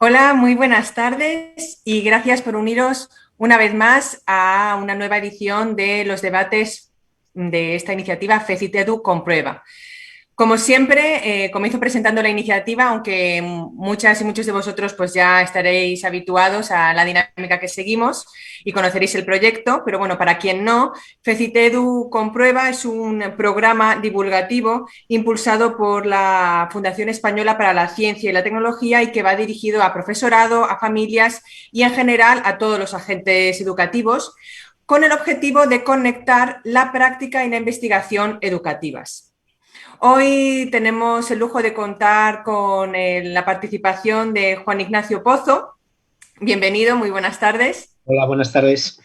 Hola, muy buenas tardes y gracias por uniros una vez más a una nueva edición de los debates de esta iniciativa FECITEDU Comprueba. Como siempre, comienzo presentando la iniciativa, aunque muchas y muchos de vosotros pues ya estaréis habituados a la dinámica que seguimos y conoceréis el proyecto, pero bueno, para quien no, FECITEDU Comprueba es un programa divulgativo impulsado por la Fundación Española para la Ciencia y la Tecnología y que va dirigido a profesorado, a familias y en general a todos los agentes educativos con el objetivo de conectar la práctica y la investigación educativas. Hoy tenemos el lujo de contar con la participación de Juan Ignacio Pozo. Bienvenido, muy buenas tardes. Hola, buenas tardes.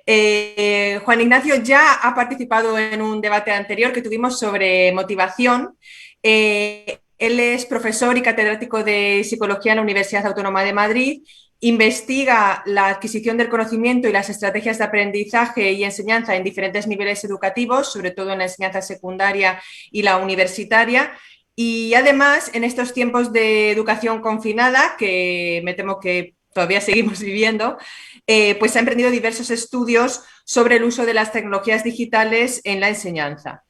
Juan Ignacio ya ha participado en un debate anterior que tuvimos sobre motivación. Él es profesor y catedrático de Psicología en la Universidad Autónoma de Madrid. Investiga la adquisición del conocimiento y las estrategias de aprendizaje y enseñanza en diferentes niveles educativos, sobre todo en la enseñanza secundaria y la universitaria. Y además, en estos tiempos de educación confinada, que me temo que todavía seguimos viviendo, pues ha emprendido diversos estudios sobre el uso de las tecnologías digitales en la enseñanza.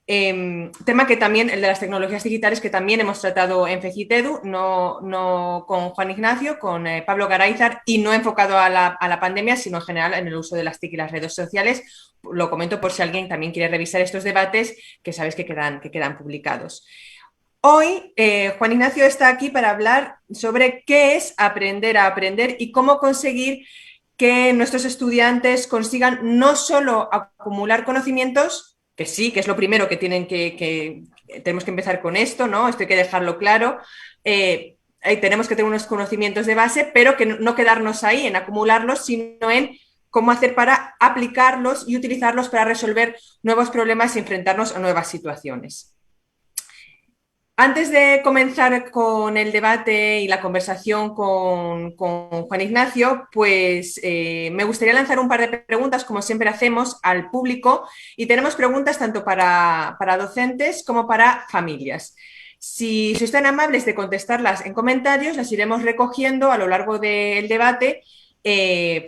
Tema que también, el de las tecnologías digitales, que también hemos tratado en FECITEDU, no con Juan Ignacio, con Pablo Garayzar, y no enfocado a la pandemia, sino en general en el uso de las TIC y las redes sociales. Lo comento por si alguien también quiere revisar estos debates, que sabes que quedan publicados. Hoy, Juan Ignacio está aquí para hablar sobre qué es aprender a aprender y cómo conseguir que nuestros estudiantes consigan no solo acumular conocimientos, que sí, que es lo primero que tenemos que empezar con esto, ¿no? Esto hay que dejarlo claro. Tenemos que tener unos conocimientos de base, pero que no quedarnos ahí en acumularlos, sino en cómo hacer para aplicarlos y utilizarlos para resolver nuevos problemas y enfrentarnos a nuevas situaciones. Antes de comenzar con el debate y la conversación con Juan Ignacio, pues me gustaría lanzar un par de preguntas, como siempre hacemos, al público. Y tenemos preguntas tanto para docentes como para familias. Si sois tan amables de contestarlas en comentarios, las iremos recogiendo a lo largo del debate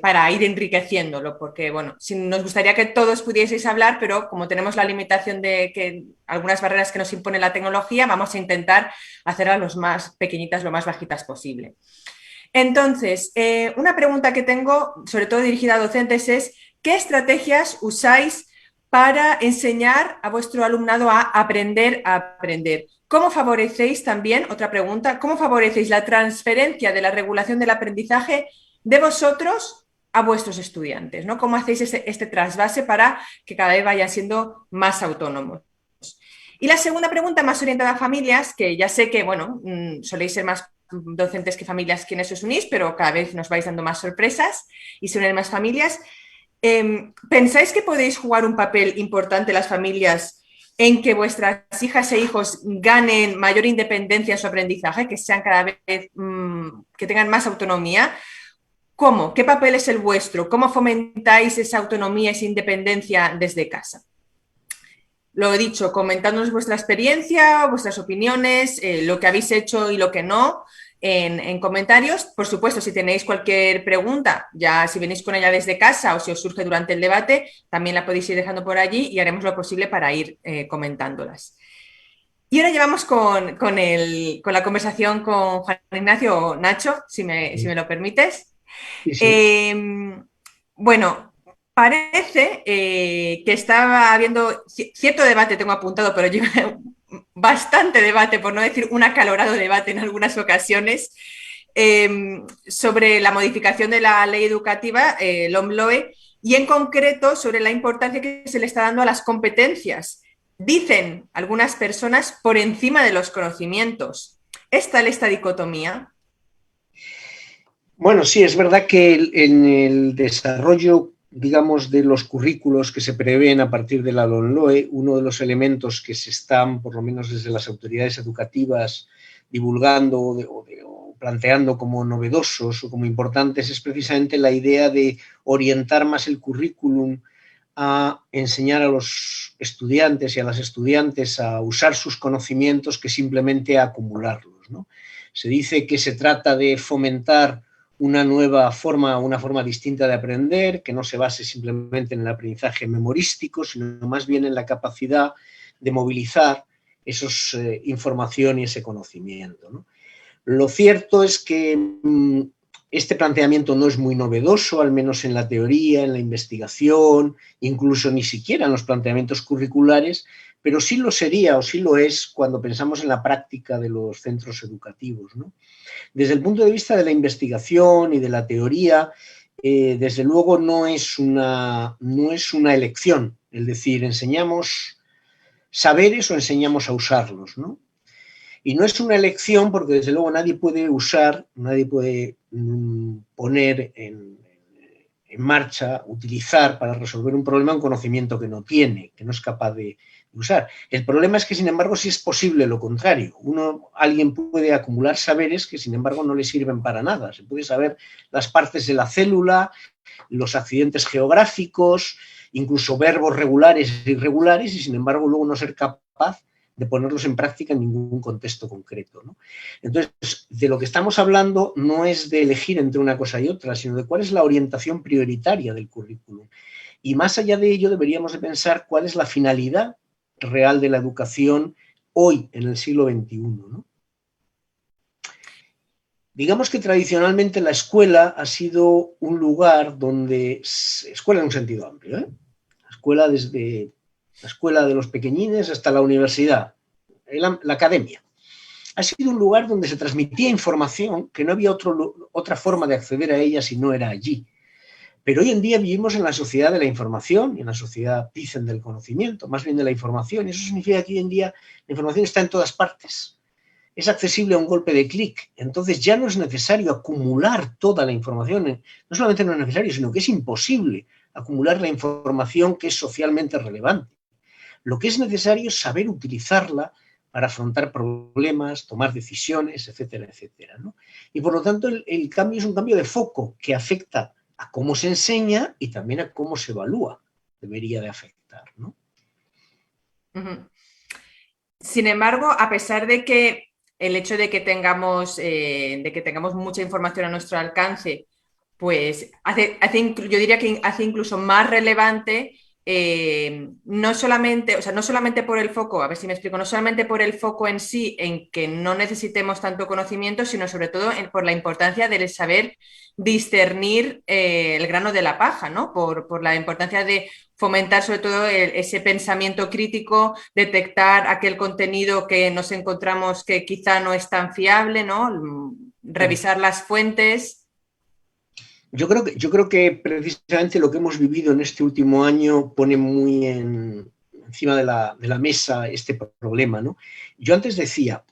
para ir enriqueciéndolo, porque bueno, si nos gustaría que todos pudieseis hablar, pero como tenemos la limitación de que algunas barreras que nos impone la tecnología, vamos a intentar hacerlas lo más pequeñitas, lo más bajitas posible. Entonces, una pregunta que tengo, sobre todo dirigida a docentes, es ¿qué estrategias usáis para enseñar a vuestro alumnado a aprender a aprender? ¿Cómo favorecéis también, otra pregunta, cómo favorecéis la transferencia de la regulación del aprendizaje de vosotros a vuestros estudiantes, ¿no? ¿Cómo hacéis este trasvase para que cada vez vayan siendo más autónomos? Y la segunda pregunta, más orientada a familias, que ya sé que, bueno, soléis ser más docentes que familias quienes os unís, pero cada vez nos vais dando más sorpresas y se unen más familias. ¿Pensáis que podéis jugar un papel importante las familias en que vuestras hijas e hijos ganen mayor independencia en su aprendizaje, que sean cada vez, que tengan más autonomía? ¿Cómo? ¿Qué papel es el vuestro? ¿Cómo fomentáis esa autonomía, esa independencia desde casa? Lo he dicho, comentándonos vuestra experiencia, vuestras opiniones, lo que habéis hecho y lo que no en comentarios. Por supuesto, si tenéis cualquier pregunta, ya si venís con ella desde casa o si os surge durante el debate, también la podéis ir dejando por allí y haremos lo posible para ir comentándolas. Y ahora llevamos con la conversación con Juan Ignacio o Nacho, si me lo permites. Sí, sí. Eh, bueno, parece que estaba habiendo cierto debate, tengo apuntado, pero yo bastante debate, por no decir un acalorado debate en algunas ocasiones, sobre la modificación de la ley educativa, LOMLOE, y en concreto sobre la importancia que se le está dando a las competencias. Dicen algunas personas por encima de los conocimientos. ¿Es tal esta dicotomía? Bueno, sí, es verdad que en el desarrollo, digamos, de los currículos que se prevén a partir de la LOMLOE, uno de los elementos que se están, por lo menos desde las autoridades educativas, divulgando o planteando como novedosos o como importantes es precisamente la idea de orientar más el currículum a enseñar a los estudiantes y a las estudiantes a usar sus conocimientos que simplemente a acumularlos, ¿no? Se dice que se trata de fomentar una forma distinta de aprender, que no se base simplemente en el aprendizaje memorístico, sino más bien en la capacidad de movilizar esa información y ese conocimiento, ¿no? Lo cierto es que este planteamiento no es muy novedoso, al menos en la teoría, en la investigación, incluso ni siquiera en los planteamientos curriculares, pero sí lo sería o sí lo es cuando pensamos en la práctica de los centros educativos, ¿no? Desde el punto de vista de la investigación y de la teoría, desde luego no es una elección, es decir, enseñamos saberes o enseñamos a usarlos, ¿no? Y no es una elección porque desde luego nadie puede poner en marcha, utilizar para resolver un problema un conocimiento que no tiene, que no es capaz de usar. El problema es que, sin embargo, sí es posible lo contrario. Alguien puede acumular saberes que, sin embargo, no le sirven para nada. Se puede saber las partes de la célula, los accidentes geográficos, incluso verbos regulares e irregulares, y, sin embargo, luego no ser capaz de ponerlos en práctica en ningún contexto concreto, ¿no? Entonces, de lo que estamos hablando no es de elegir entre una cosa y otra, sino de cuál es la orientación prioritaria del currículum. Y más allá de ello, deberíamos de pensar cuál es la finalidad real de la educación hoy, en el siglo XXI, ¿no? Digamos que tradicionalmente la escuela ha sido un lugar donde, escuela en un sentido amplio, ¿eh? Desde la escuela de los pequeñines hasta la universidad, la academia. Ha sido un lugar donde se transmitía información que no había otra forma de acceder a ella si no era allí. Pero hoy en día vivimos en la sociedad de la información y en la sociedad, dicen, del conocimiento, más bien de la información. Y eso significa que hoy en día la información está en todas partes. Es accesible a un golpe de clic. Entonces ya no es necesario acumular toda la información. No solamente no es necesario, sino que es imposible acumular la información que es socialmente relevante. Lo que es necesario es saber utilizarla para afrontar problemas, tomar decisiones, etcétera, etcétera, ¿no? Y por lo tanto el cambio es un cambio de foco que afecta a cómo se enseña y también a cómo se evalúa. Debería de afectar, ¿no? Uh-huh. Sin embargo, a pesar de que el hecho de que tengamos mucha información a nuestro alcance, pues yo diría que hace incluso más relevante, no solamente por el foco, a ver si me explico, no solamente por el foco en sí, en que no necesitemos tanto conocimiento, sino sobre todo por la importancia del saber discernir el grano de la paja, ¿no? Por la importancia de fomentar sobre todo ese pensamiento crítico, detectar aquel contenido que nos encontramos que quizá no es tan fiable, ¿no? Revisar las fuentes. Yo creo que precisamente lo que hemos vivido en este último año pone muy encima de la mesa este problema, ¿no? Yo antes decía,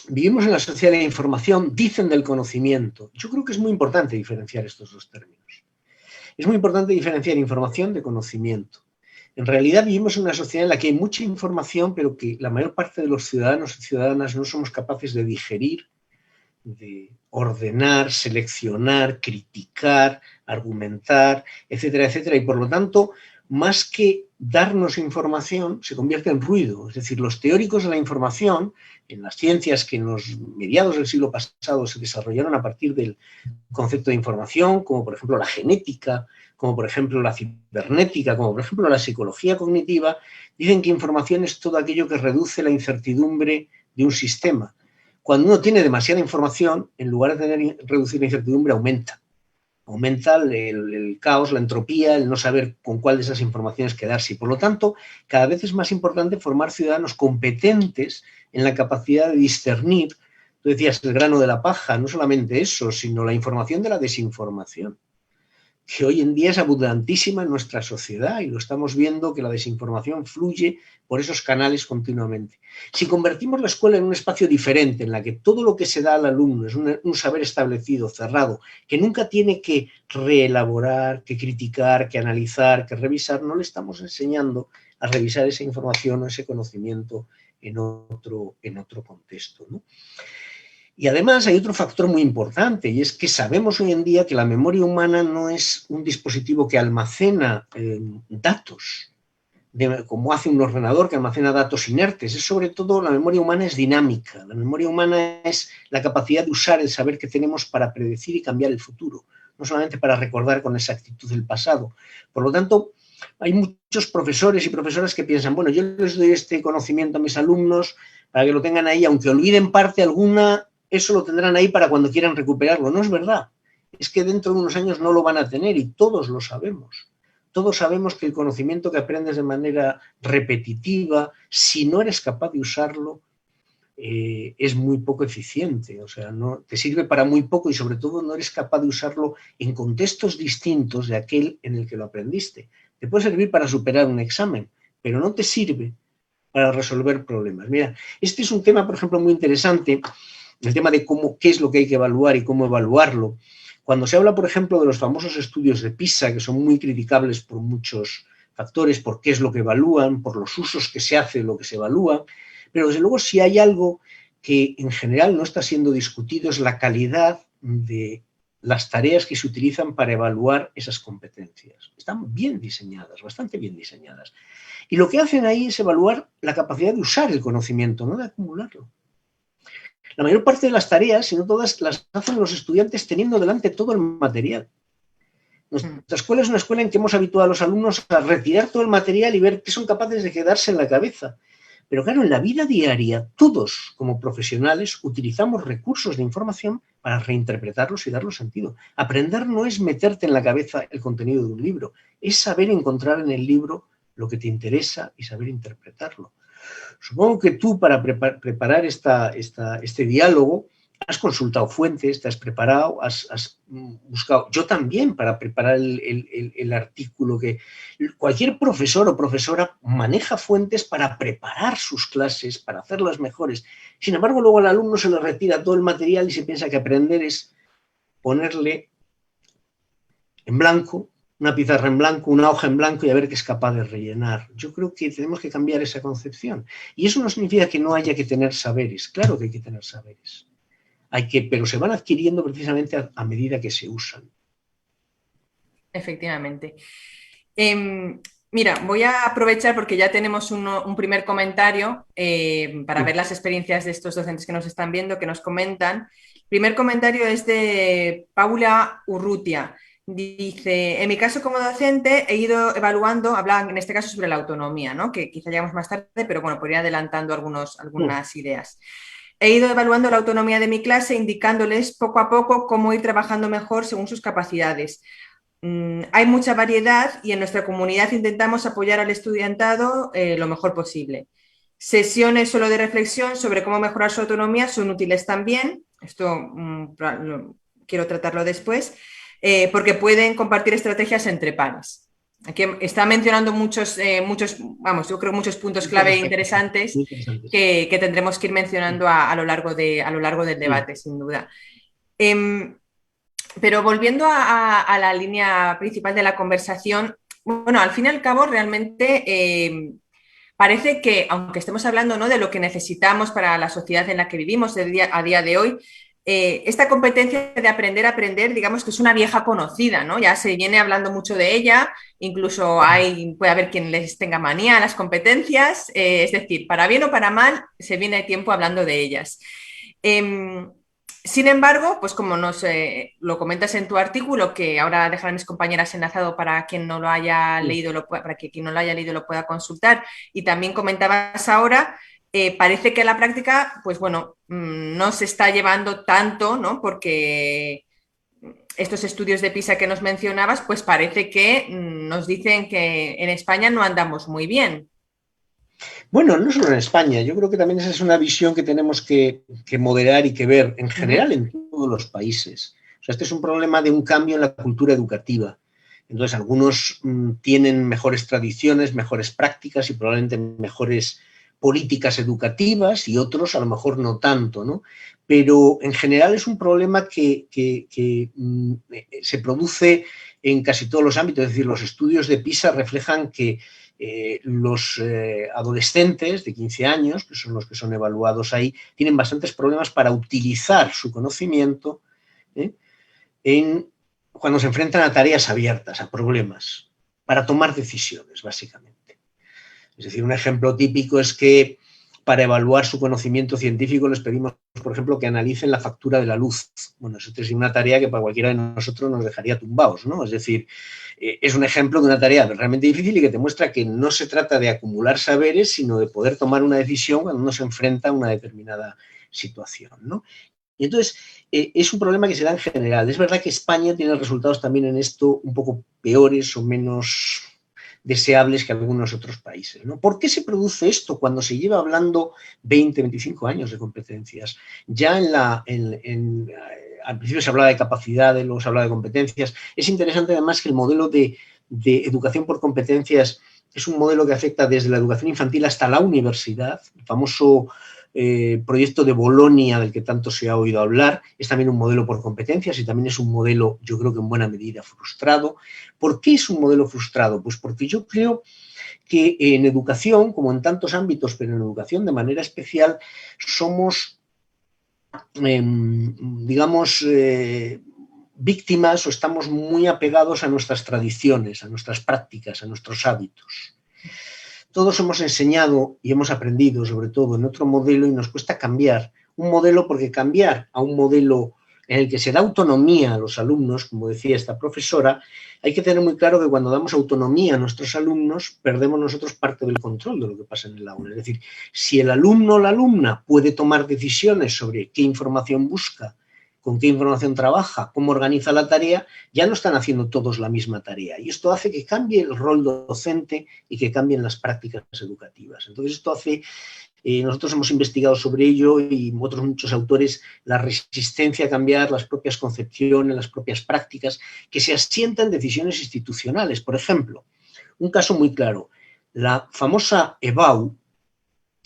vivimos en la sociedad de la información, dicen del conocimiento. Yo creo que es muy importante diferenciar estos dos términos. Es muy importante diferenciar información de conocimiento. En realidad vivimos en una sociedad en la que hay mucha información, pero que la mayor parte de los ciudadanos y ciudadanas no somos capaces de digerir, de ordenar, seleccionar, criticar, argumentar, etcétera, etcétera. Y por lo tanto, más que darnos información, se convierte en ruido. Es decir, los teóricos de la información, en las ciencias que en los mediados del siglo pasado se desarrollaron a partir del concepto de información, como por ejemplo la genética, como por ejemplo la cibernética, como por ejemplo la psicología cognitiva, dicen que información es todo aquello que reduce la incertidumbre de un sistema. Cuando uno tiene demasiada información, en lugar de reducir la incertidumbre, aumenta el caos, la entropía, el no saber con cuál de esas informaciones quedarse. Y por lo tanto, cada vez es más importante formar ciudadanos competentes en la capacidad de discernir, tú decías, el grano de la paja, no solamente eso, sino la información de la desinformación, que hoy en día es abundantísima en nuestra sociedad y lo estamos viendo que la desinformación fluye por esos canales continuamente. Si convertimos la escuela en un espacio diferente, en la que todo lo que se da al alumno es un saber establecido, cerrado, que nunca tiene que reelaborar, que criticar, que analizar, que revisar, no le estamos enseñando a revisar esa información o ese conocimiento en otro contexto, ¿no? Y además hay otro factor muy importante, y es que sabemos hoy en día que la memoria humana no es un dispositivo que almacena datos, como hace un ordenador que almacena datos inertes. Es sobre todo, la memoria humana es dinámica. La memoria humana es la capacidad de usar el saber que tenemos para predecir y cambiar el futuro, no solamente para recordar con exactitud el pasado. Por lo tanto, hay muchos profesores y profesoras que piensan, bueno, yo les doy este conocimiento a mis alumnos para que lo tengan ahí, aunque olviden parte alguna, eso lo tendrán ahí para cuando quieran recuperarlo. No es verdad. Es que dentro de unos años no lo van a tener y todos lo sabemos. Todos sabemos que el conocimiento que aprendes de manera repetitiva, si no eres capaz de usarlo, es muy poco eficiente. O sea, no, te sirve para muy poco y sobre todo no eres capaz de usarlo en contextos distintos de aquel en el que lo aprendiste. Te puede servir para superar un examen, pero no te sirve para resolver problemas. Mira, este es un tema, por ejemplo, muy interesante, el tema de qué es lo que hay que evaluar y cómo evaluarlo. Cuando se habla, por ejemplo, de los famosos estudios de PISA, que son muy criticables por muchos factores, por qué es lo que evalúan, por los usos que se hace de lo que se evalúa, pero desde luego si hay algo que en general no está siendo discutido es la calidad de las tareas que se utilizan para evaluar esas competencias. Están bien diseñadas, bastante bien diseñadas. Y lo que hacen ahí es evaluar la capacidad de usar el conocimiento, no de acumularlo. La mayor parte de las tareas, si no todas, las hacen los estudiantes teniendo delante todo el material. Nuestra escuela es una escuela en que hemos habituado a los alumnos a retirar todo el material y ver qué son capaces de quedarse en la cabeza. Pero claro, en la vida diaria, todos como profesionales utilizamos recursos de información para reinterpretarlos y darles sentido. Aprender no es meterte en la cabeza el contenido de un libro, es saber encontrar en el libro lo que te interesa y saber interpretarlo. Supongo que tú para preparar este diálogo has consultado fuentes, te has preparado, has buscado. Yo también para preparar el artículo que cualquier profesor o profesora maneja fuentes para preparar sus clases, para hacerlas mejores. Sin embargo, luego al alumno se le retira todo el material y se piensa que aprender es ponerle en blanco, una pizarra en blanco, una hoja en blanco y a ver qué es capaz de rellenar. Yo creo que tenemos que cambiar esa concepción. Y eso no significa que no haya que tener saberes. Claro que hay que tener saberes. Pero se van adquiriendo precisamente a medida que se usan. Efectivamente. Mira, voy a aprovechar porque ya tenemos un primer comentario para ver las experiencias de estos docentes que nos están viendo, que nos comentan. El primer comentario es de Paula Urrutia. Dice, en mi caso como docente he ido evaluando, hablan en este caso sobre la autonomía, ¿no? Que quizá llegamos más tarde, pero bueno, podría ir adelantando algunas ideas. He ido evaluando la autonomía de mi clase, indicándoles poco a poco cómo ir trabajando mejor según sus capacidades. Hay mucha variedad y en nuestra comunidad intentamos apoyar al estudiantado lo mejor posible. Sesiones solo de reflexión sobre cómo mejorar su autonomía son útiles también. Esto quiero tratarlo después, porque pueden compartir estrategias entre pares. Aquí está mencionando muchos, yo creo muchos puntos clave interesantes que tendremos que ir mencionando a lo largo del debate, sin duda. Pero volviendo a la línea principal de la conversación, bueno, al fin y al cabo realmente parece que, aunque estemos hablando, ¿no?, de lo que necesitamos para la sociedad en la que vivimos a día de hoy, esta competencia de aprender a aprender, digamos que es una vieja conocida, ¿no? Ya se viene hablando mucho de ella, incluso puede haber quien les tenga manía a las competencias, es decir, para bien o para mal, se viene tiempo hablando de ellas. Sin embargo, pues como lo comentas en tu artículo, que ahora dejaré a mis compañeras enlazado para quien no lo haya leído, para que quien no lo haya leído lo pueda consultar, y también comentabas ahora, parece que la práctica, pues bueno, no se está llevando tanto, ¿no? Porque estos estudios de PISA que nos mencionabas, pues parece que nos dicen que en España no andamos muy bien. Bueno, no solo en España, yo creo que también esa es una visión que tenemos que moderar y que ver en general en todos los países. O sea, este es un problema de un cambio en la cultura educativa. Entonces, algunos tienen mejores tradiciones, mejores prácticas y probablemente mejores políticas educativas y otros a lo mejor no tanto, ¿no? Pero en general es un problema que se produce en casi todos los ámbitos. Es decir, los estudios de PISA reflejan que los adolescentes de 15 años, que son los que son evaluados ahí, tienen bastantes problemas para utilizar su conocimiento cuando se enfrentan a tareas abiertas, a problemas, para tomar decisiones, básicamente. Es decir, un ejemplo típico es que para evaluar su conocimiento científico les pedimos, por ejemplo, que analicen la factura de la luz. Bueno, eso es una tarea que para cualquiera de nosotros nos dejaría tumbados, ¿no? Es decir, es un ejemplo de una tarea realmente difícil y que te muestra que no se trata de acumular saberes, sino de poder tomar una decisión cuando uno se enfrenta a una determinada situación, ¿no? Y entonces, es un problema que se da en general. Es verdad que España tiene resultados también en esto un poco peores o menos deseables que algunos otros países, ¿no? ¿Por qué se produce esto cuando se lleva hablando 20, 25 años de competencias? Ya al principio se hablaba de capacidades, luego se hablaba de competencias. Es interesante además que el modelo de educación por competencias es un modelo que afecta desde la educación infantil hasta la universidad, el famoso proyecto de Bolonia, del que tanto se ha oído hablar, es también un modelo por competencias y también es un modelo, yo creo que en buena medida, frustrado. ¿Por qué es un modelo frustrado? Pues porque yo creo que en educación, como en tantos ámbitos, pero en educación de manera especial, somos, digamos, víctimas o estamos muy apegados a nuestras tradiciones, a nuestras prácticas, a nuestros hábitos. Todos hemos enseñado y hemos aprendido, sobre todo, en otro modelo y nos cuesta cambiar. Un modelo, porque cambiar a un modelo en el que se da autonomía a los alumnos, como decía esta profesora, hay que tener muy claro que cuando damos autonomía a nuestros alumnos, perdemos nosotros parte del control de lo que pasa en el aula. Es decir, si el alumno o la alumna puede tomar decisiones sobre qué información busca, con qué información trabaja, cómo organiza la tarea, ya no están haciendo todos la misma tarea. Y esto hace que cambie el rol docente y que cambien las prácticas educativas. Entonces, esto hace, nosotros hemos investigado sobre ello y otros muchos autores, la resistencia a cambiar las propias concepciones, las propias prácticas, que se asientan en decisiones institucionales. Por ejemplo, un caso muy claro, la famosa EBAU,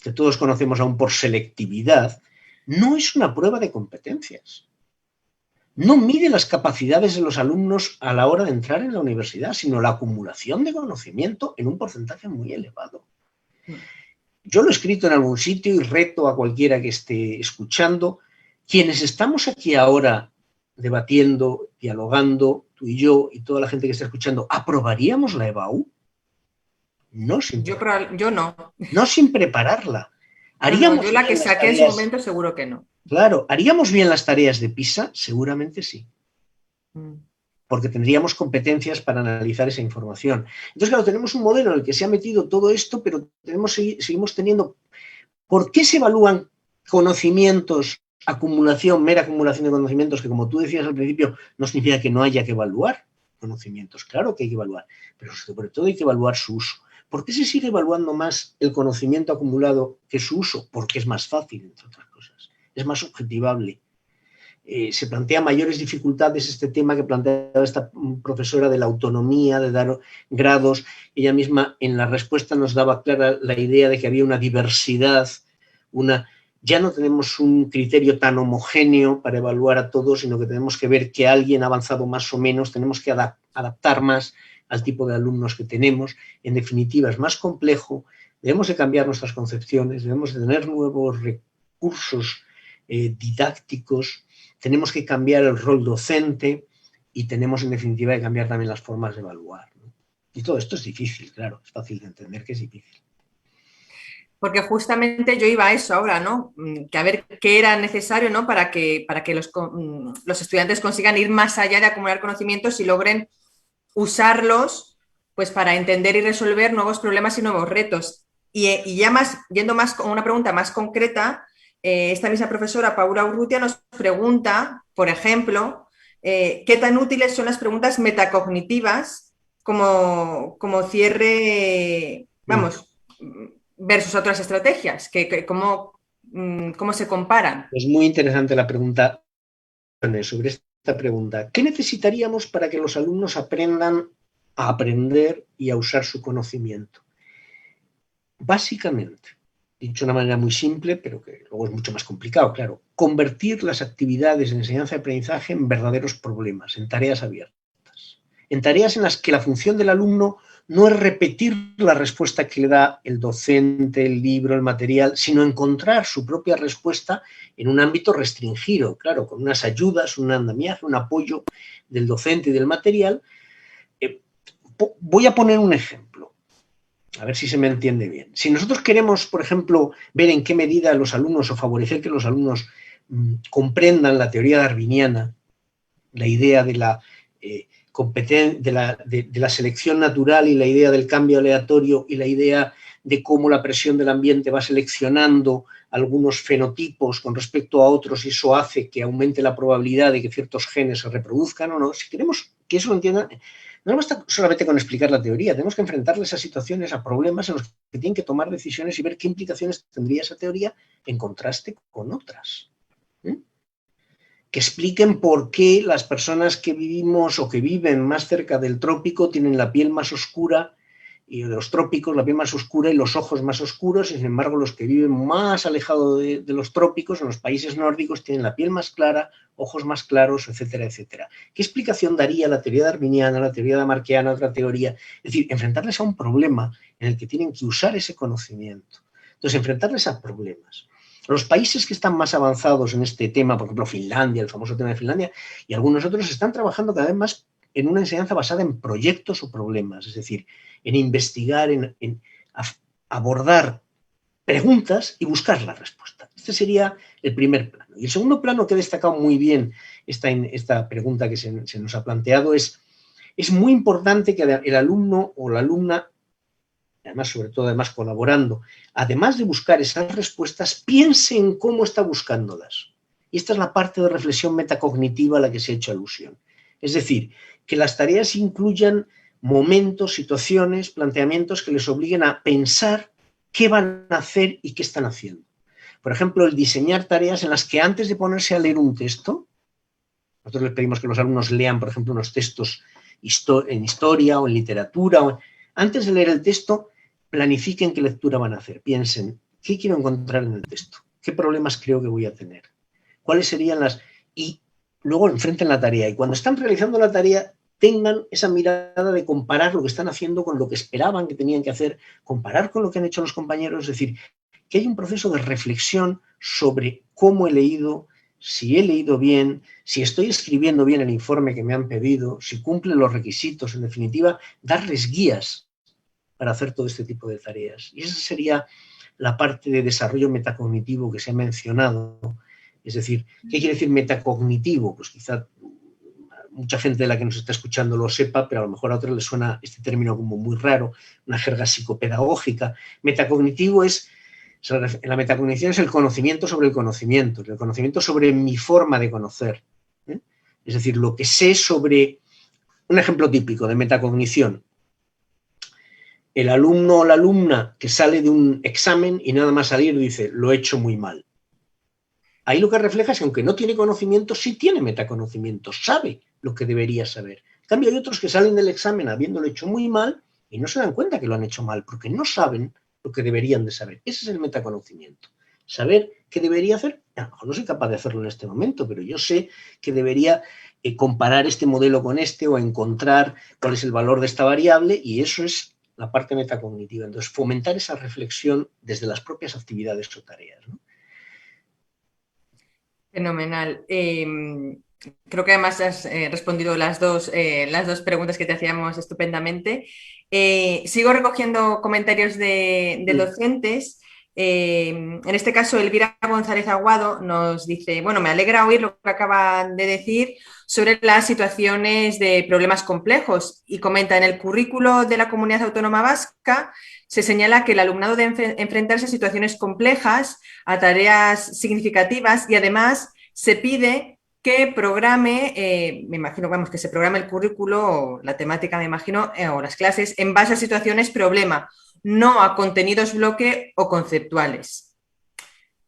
que todos conocemos aún por selectividad, no es una prueba de competencias. No mide las capacidades de los alumnos a la hora de entrar en la universidad, sino la acumulación de conocimiento en un porcentaje muy elevado. Yo lo he escrito en algún sitio y reto a cualquiera que esté escuchando. Quienes estamos aquí ahora debatiendo, dialogando, tú y yo y toda la gente que está escuchando, ¿aprobaríamos la EBAU? No sin prepararla. Yo no. No sin prepararla. No, yo la que saqué en su momento seguro que no. Claro, ¿haríamos bien las tareas de PISA? Seguramente sí. Porque tendríamos competencias para analizar esa información. Entonces, claro, tenemos un modelo en el que se ha metido todo esto, pero seguimos teniendo... ¿Por qué se evalúan conocimientos, mera acumulación de conocimientos, que como tú decías al principio, no significa que no haya que evaluar conocimientos? Claro que hay que evaluar, pero sobre todo hay que evaluar su uso. ¿Por qué se sigue evaluando más el conocimiento acumulado que su uso? Porque es más fácil, entre otras cosas. Es más objetivable. Se plantea mayores dificultades este tema que planteaba esta profesora de la autonomía, de dar grados. Ella misma en la respuesta nos daba clara la idea de que había una diversidad, ya no tenemos un criterio tan homogéneo para evaluar a todos, sino que tenemos que ver que alguien ha avanzado más o menos, tenemos que adaptar más al tipo de alumnos que tenemos. En definitiva, es más complejo, debemos de cambiar nuestras concepciones, debemos de tener nuevos recursos didácticos, tenemos que cambiar el rol docente y tenemos, en definitiva, que cambiar también las formas de evaluar, ¿no? Y todo esto es difícil, claro, es fácil de entender que es difícil. Porque justamente yo iba a eso ahora, ¿no? Que a ver qué era necesario, ¿no? Para que los estudiantes consigan ir más allá de acumular conocimientos y logren usarlos, pues, para entender y resolver nuevos problemas y nuevos retos. Y ya yendo más con una pregunta más concreta, esta misma profesora, Paula Urrutia, nos pregunta, por ejemplo, qué tan útiles son las preguntas metacognitivas como cierre, vamos, versus otras estrategias, cómo se comparan. Es muy interesante la pregunta sobre esta pregunta. ¿Qué necesitaríamos para que los alumnos aprendan a aprender y a usar su conocimiento? Básicamente, dicho de una manera muy simple, pero que luego es mucho más complicado, claro, convertir las actividades de enseñanza y aprendizaje en verdaderos problemas, en tareas abiertas, en tareas en las que la función del alumno no es repetir la respuesta que le da el docente, el libro, el material, sino encontrar su propia respuesta en un ámbito restringido, claro, con unas ayudas, un andamiaje, un apoyo del docente y del material. Voy a poner un ejemplo. A ver si se me entiende bien. Si nosotros queremos, por ejemplo, ver en qué medida los alumnos o favorecer que los alumnos comprendan la teoría darwiniana, la idea de la, de la selección natural y la idea del cambio aleatorio y la idea de cómo la presión del ambiente va seleccionando algunos fenotipos con respecto a otros y eso hace que aumente la probabilidad de que ciertos genes se reproduzcan o no. Si queremos que eso lo entiendan, no basta solamente con explicar la teoría, tenemos que enfrentarles a situaciones, a problemas en los que tienen que tomar decisiones y ver qué implicaciones tendría esa teoría en contraste con otras. Que expliquen por qué las personas que vivimos o que viven más cerca del trópico tienen la piel más oscura y de los trópicos la piel más oscura y los ojos más oscuros, y sin embargo los que viven más alejados de los trópicos, en los países nórdicos, tienen la piel más clara, ojos más claros, etcétera, etcétera. ¿Qué explicación daría la teoría darwiniana, la teoría lamarckiana, otra teoría? Es decir, enfrentarles a un problema en el que tienen que usar ese conocimiento. Entonces, enfrentarles a problemas. Los países que están más avanzados en este tema, por ejemplo Finlandia, el famoso tema de Finlandia, y algunos otros están trabajando cada vez más en una enseñanza basada en proyectos o problemas, es decir, en investigar, en abordar preguntas y buscar la respuesta. Este sería el primer plano. Y el segundo plano que he destacado muy bien esta pregunta que se nos ha planteado es muy importante que el alumno o la alumna, además, sobre todo, además colaborando, además de buscar esas respuestas, piense en cómo está buscándolas. Y esta es la parte de reflexión metacognitiva a la que se ha hecho alusión. Es decir, que las tareas incluyan momentos, situaciones, planteamientos que les obliguen a pensar qué van a hacer y qué están haciendo. Por ejemplo, el diseñar tareas en las que antes de ponerse a leer un texto, nosotros les pedimos que los alumnos lean, por ejemplo, unos textos en historia o en literatura. Antes de leer el texto, planifiquen qué lectura van a hacer. Piensen, ¿qué quiero encontrar en el texto? ¿Qué problemas creo que voy a tener? ¿Cuáles serían las...? Y luego enfrenten la tarea. Y cuando están realizando la tarea, tengan esa mirada de comparar lo que están haciendo con lo que esperaban que tenían que hacer, comparar con lo que han hecho los compañeros. Es decir, que hay un proceso de reflexión sobre cómo he leído, si he leído bien, si estoy escribiendo bien el informe que me han pedido, si cumplen los requisitos, en definitiva, darles guías para hacer todo este tipo de tareas. Y esa sería la parte de desarrollo metacognitivo que se ha mencionado. Es decir, ¿qué quiere decir metacognitivo? Pues quizá mucha gente de la que nos está escuchando lo sepa, pero a lo mejor a otros les suena este término como muy raro, una jerga psicopedagógica. Metacognitivo es... La metacognición es el conocimiento sobre el conocimiento sobre mi forma de conocer. Es decir, lo que sé sobre... Un ejemplo típico de metacognición. El alumno o la alumna que sale de un examen y nada más salir dice, lo he hecho muy mal. Ahí lo que refleja es que aunque no tiene conocimiento, sí tiene metaconocimiento, sabe lo que debería saber. En cambio, hay otros que salen del examen habiéndolo hecho muy mal y no se dan cuenta que lo han hecho mal, porque no saben lo que deberían de saber. Ese es el metaconocimiento. Saber qué debería hacer. A lo mejor no soy capaz de hacerlo en este momento, pero yo sé que debería comparar este modelo con este o encontrar cuál es el valor de esta variable, y eso es la parte metacognitiva. Entonces, fomentar esa reflexión desde las propias actividades o tareas, ¿no? Fenomenal. Creo que además has respondido las dos preguntas que te hacíamos estupendamente. Sigo recogiendo comentarios de docentes. En este caso, Elvira González Aguado nos dice, bueno, me alegra oír lo que acaban de decir sobre las situaciones de problemas complejos y comenta, en el currículo de la Comunidad Autónoma Vasca se señala que el alumnado debe enfrentarse a situaciones complejas, a tareas significativas y además se pide que programe, me imagino, vamos, que se programe el currículo o la temática, me imagino, o las clases en base a situaciones problema, no a contenidos bloque o conceptuales.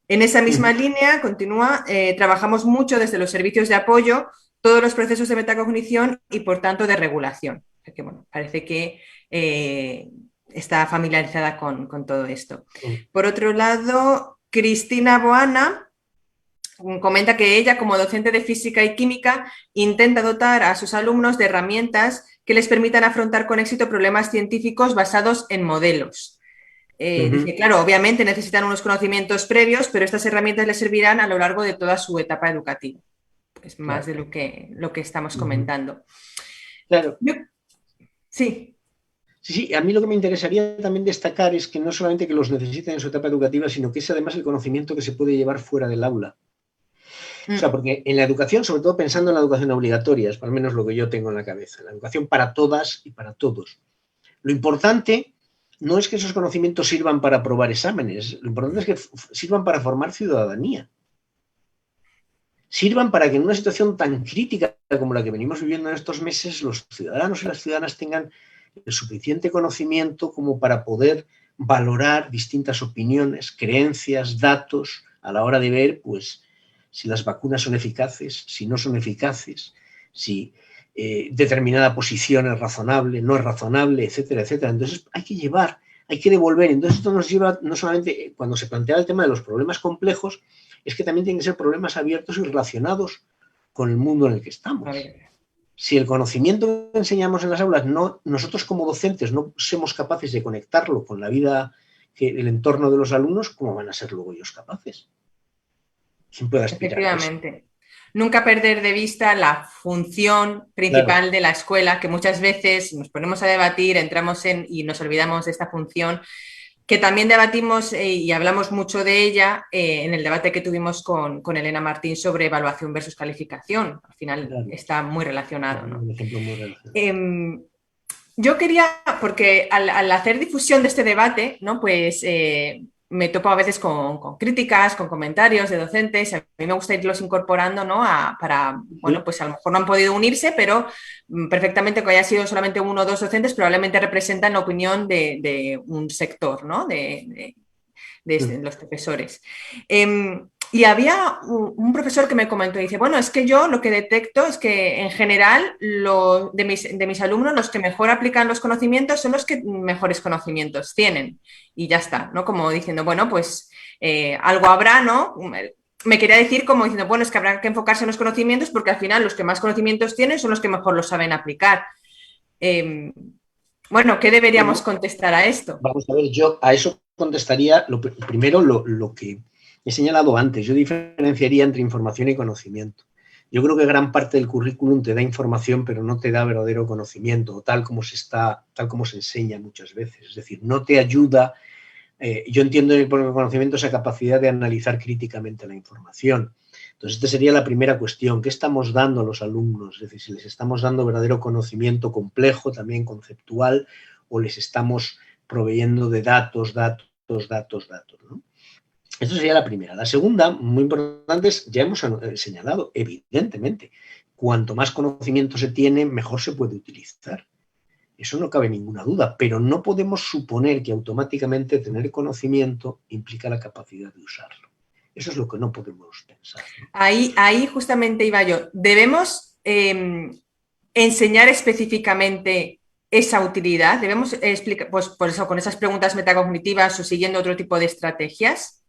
En esa misma línea, continúa, trabajamos mucho desde los servicios de apoyo, todos los procesos de metacognición y, por tanto, de regulación. Que, bueno, parece que está familiarizada con todo esto. Por otro lado, Cristina Boana comenta que ella, como docente de física y química, intenta dotar a sus alumnos de herramientas que les permitan afrontar con éxito problemas científicos basados en modelos. Dice, claro, obviamente necesitan unos conocimientos previos, pero estas herramientas les servirán a lo largo de toda su etapa educativa. Es más de lo que estamos comentando. Claro. Sí. Sí, a mí lo que me interesaría también destacar es que no solamente que los necesiten en su etapa educativa, sino que es además el conocimiento que se puede llevar fuera del aula. O sea, Mm, porque en la educación, sobre todo pensando en la educación obligatoria, es al menos lo que yo tengo en la cabeza, la educación para todas y para todos. Lo importante no es que esos conocimientos sirvan para aprobar exámenes, lo importante es que sirvan para formar ciudadanía. Sirvan para que en una situación tan crítica como la que venimos viviendo en estos meses, los ciudadanos y las ciudadanas tengan el suficiente conocimiento como para poder valorar distintas opiniones, creencias, datos, a la hora de ver, pues, si las vacunas son eficaces, si no son eficaces, si determinada posición es razonable, no es razonable, etcétera, etcétera. Entonces hay que llevar, hay que devolver. Entonces esto nos lleva no solamente, cuando se plantea el tema de los problemas complejos, es que también tienen que ser problemas abiertos y relacionados con el mundo en el que a estamos. ver. Si el conocimiento que enseñamos en las aulas, no, nosotros como docentes no somos capaces de conectarlo con la vida, el entorno de los alumnos, ¿cómo van a ser luego ellos capaces? ¿Quién puede aspirar a eso? Efectivamente. Nunca perder de vista la función Claro, principal de la escuela, que muchas veces nos ponemos a debatir, entramos en y nos olvidamos de esta función, que también debatimos y hablamos mucho de ella en el debate que tuvimos con Elena Martín sobre evaluación versus calificación. Al final claro. está muy relacionado, ¿no? Un ejemplo muy relacionado. Eh, yo quería, porque al hacer difusión de este debate, ¿no? Pues me topo a veces con críticas, con comentarios de docentes. A mí me gusta irlos incorporando, ¿no? Para, bueno, Sí, pues a lo mejor no han podido unirse, pero perfectamente que haya sido solamente uno o dos docentes, probablemente representan la opinión de un sector, ¿no? De los profesores. Y había un profesor que me comentó, dice, bueno, es que yo lo que detecto es que en general de mis alumnos los que mejor aplican los conocimientos son los que mejores conocimientos tienen. Y ya está, ¿no? Como diciendo, bueno, pues algo habrá, ¿no? Me quería decir como diciendo, bueno, es que habrá que enfocarse en los conocimientos porque al final los que más conocimientos tienen son los que mejor los saben aplicar. Eh, bueno, ¿qué deberíamos bueno, contestar a esto? vamos a ver, yo a eso contestaría primero lo que he señalado antes. Yo diferenciaría entre información y conocimiento. Yo creo que gran parte del currículum te da información, pero no te da verdadero conocimiento, tal como se enseña muchas veces. Es decir, no te ayuda. Yo entiendo por el conocimiento esa capacidad de analizar críticamente la información. Entonces, esta sería la primera cuestión. ¿Qué estamos dando a los alumnos? Es decir, si les estamos dando verdadero conocimiento complejo, también conceptual, o les estamos proveyendo de datos, ¿no? Esto sería la primera. La segunda, muy importante, es, ya hemos señalado, evidentemente, cuanto más conocimiento se tiene, mejor se puede utilizar. Eso no cabe ninguna duda, pero no podemos suponer que automáticamente tener conocimiento implica la capacidad de usarlo. Eso es lo que no podemos pensar, ¿no? Ahí justamente iba yo. Debemos enseñar específicamente esa utilidad. Debemos explicar, pues por eso, con esas preguntas metacognitivas o siguiendo otro tipo de estrategias.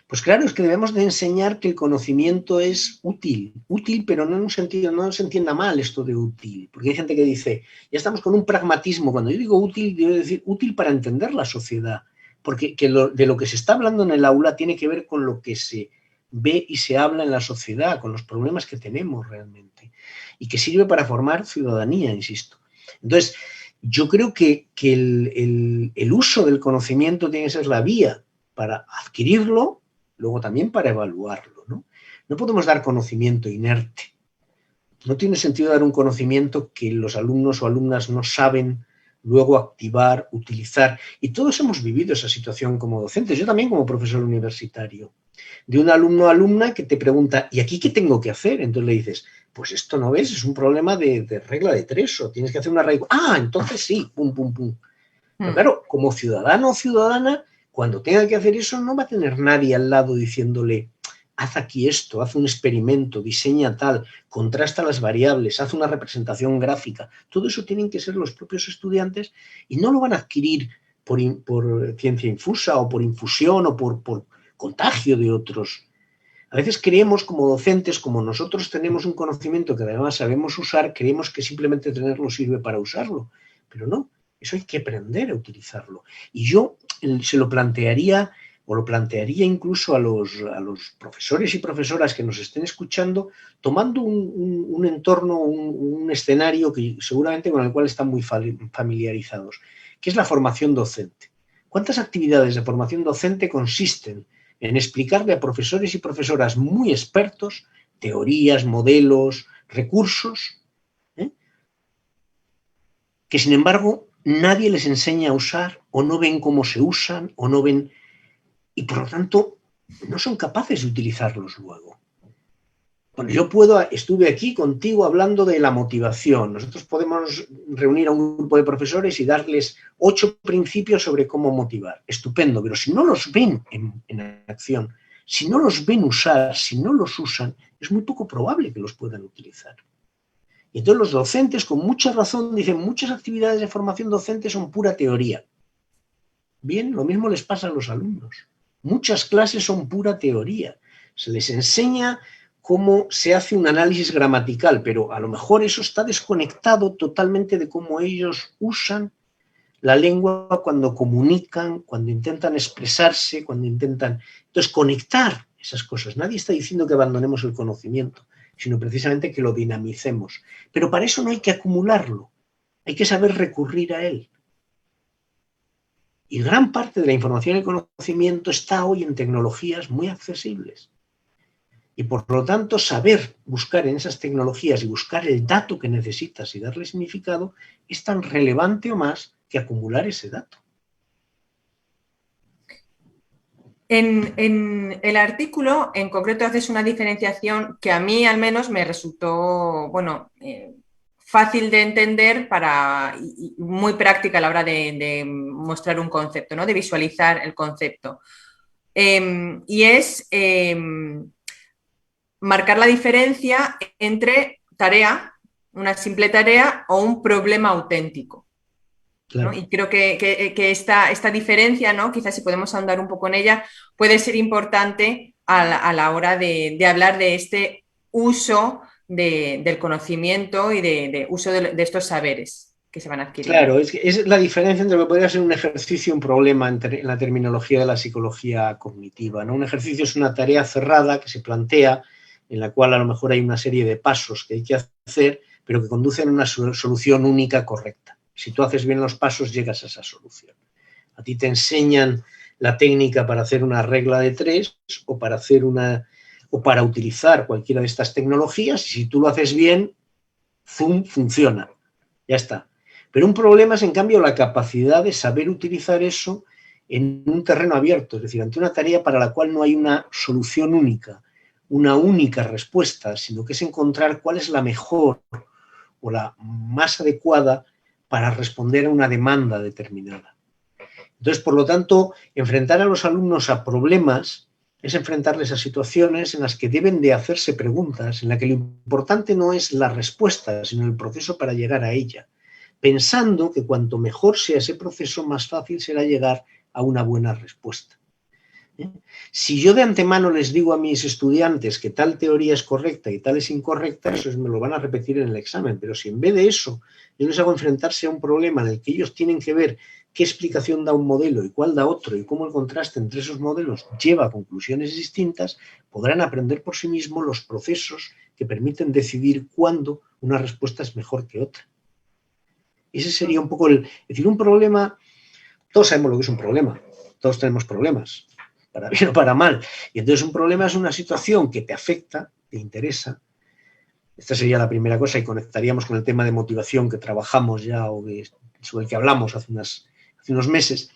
Pues claro, es que debemos de enseñar que el conocimiento es útil, útil, pero no en un sentido, no se entienda mal esto de útil, porque hay gente que dice, ya estamos con un pragmatismo, cuando yo digo útil, debo decir útil para entender la sociedad, porque de lo que se está hablando en el aula tiene que ver con lo que se ve y se habla en la sociedad, con los problemas que tenemos realmente, y que sirve para formar ciudadanía, insisto. Entonces, yo creo que el uso del conocimiento tiene que ser la vía para adquirirlo, luego también para evaluarlo, ¿no? No podemos dar conocimiento inerte. No tiene sentido dar un conocimiento que los alumnos o alumnas no saben luego activar, utilizar. Y todos hemos vivido esa situación como docentes, yo también como profesor universitario, de un alumno o alumna que te pregunta, ¿y aquí qué tengo que hacer? Entonces le dices, pues esto no ves, es un problema de regla de tres, o tienes que hacer una regla. Ah, entonces sí, pum, pum, pum. Pero Mm. claro, como ciudadano o ciudadana, cuando tenga que hacer eso, no va a tener nadie al lado diciéndole, haz aquí esto, haz un experimento, diseña tal, contrasta las variables, haz una representación gráfica. Todo eso tienen que ser los propios estudiantes y no lo van a adquirir por ciencia infusa o por infusión o por contagio de otros. A veces creemos como docentes, como nosotros tenemos un conocimiento que además sabemos usar, creemos que simplemente tenerlo sirve para usarlo, pero no, eso hay que aprender a utilizarlo. Y yo se lo plantearía o lo plantearía incluso a los profesores y profesoras que nos estén escuchando, tomando un entorno, un escenario que seguramente con el cual están muy familiarizados, que es la formación docente. ¿Cuántas actividades de formación docente consisten en explicarle a profesores y profesoras muy expertos teorías, modelos, recursos, que sin embargo nadie les enseña a usar o no ven cómo se usan o no ven, y por lo tanto no son capaces de utilizarlos luego? Bueno, estuve aquí contigo hablando de la motivación. Nosotros podemos reunir a un grupo de profesores y darles 8 principios sobre cómo motivar. Estupendo, pero si no los ven en acción, si no los ven usar, si no los usan, es muy poco probable que los puedan utilizar. Y entonces los docentes, con mucha razón, dicen muchas actividades de formación docente son pura teoría. Bien, lo mismo les pasa a los alumnos. Muchas clases son pura teoría. Se les enseña cómo se hace un análisis gramatical, pero a lo mejor eso está desconectado totalmente de cómo ellos usan la lengua cuando comunican, cuando intentan expresarse, cuando intentan... Entonces, conectar esas cosas. Nadie está diciendo que abandonemos el conocimiento, sino precisamente que lo dinamicemos. Pero para eso no hay que acumularlo, hay que saber recurrir a él. Y gran parte de la información y conocimiento está hoy en tecnologías muy accesibles. Y por lo tanto, saber buscar en esas tecnologías y buscar el dato que necesitas y darle significado es tan relevante o más que acumular ese dato. En el artículo, en concreto, haces una diferenciación que a mí al menos me resultó, bueno, fácil de entender y muy práctica a la hora de mostrar un concepto, ¿no? De visualizar el concepto. Y es marcar la diferencia entre tarea, una simple tarea, o un problema auténtico. Claro. ¿No? Y creo que esta diferencia, ¿no? Quizás si podemos ahondar un poco en ella, puede ser importante a la hora de hablar de este uso del conocimiento y de uso de estos saberes que se van adquiriendo. Claro, es la diferencia entre lo que podría ser un ejercicio y un problema en la terminología de la psicología cognitiva, ¿no? Un ejercicio es una tarea cerrada que se plantea, en la cual a lo mejor hay una serie de pasos que hay que hacer, pero que conducen a una solución única correcta. Si tú haces bien los pasos, llegas a esa solución. A ti te enseñan la técnica para hacer una regla de 3 o para utilizar cualquiera de estas tecnologías, y si tú lo haces bien, ¡zum!, funciona. Ya está. Pero un problema es, en cambio, la capacidad de saber utilizar eso en un terreno abierto, es decir, ante una tarea para la cual no hay una solución única, una única respuesta, sino que es encontrar cuál es la mejor o la más adecuada para responder a una demanda determinada. Entonces, por lo tanto, enfrentar a los alumnos a problemas es enfrentarles a situaciones en las que deben de hacerse preguntas, en las que lo importante no es la respuesta, sino el proceso para llegar a ella, pensando que cuanto mejor sea ese proceso, más fácil será llegar a una buena respuesta. Si yo de antemano les digo a mis estudiantes que tal teoría es correcta y tal es incorrecta, eso me lo van a repetir en el examen, pero si en vez de eso yo les hago enfrentarse a un problema en el que ellos tienen que ver qué explicación da un modelo y cuál da otro y cómo el contraste entre esos modelos lleva a conclusiones distintas, podrán aprender por sí mismos los procesos que permiten decidir cuándo una respuesta es mejor que otra. Ese sería un poco es decir, un problema, todos sabemos lo que es un problema, todos tenemos problemas, para bien o para mal. Y entonces un problema es una situación que te afecta, te interesa. Esta sería la primera cosa, y conectaríamos con el tema de motivación que trabajamos ya o sobre el que hablamos hace unos meses.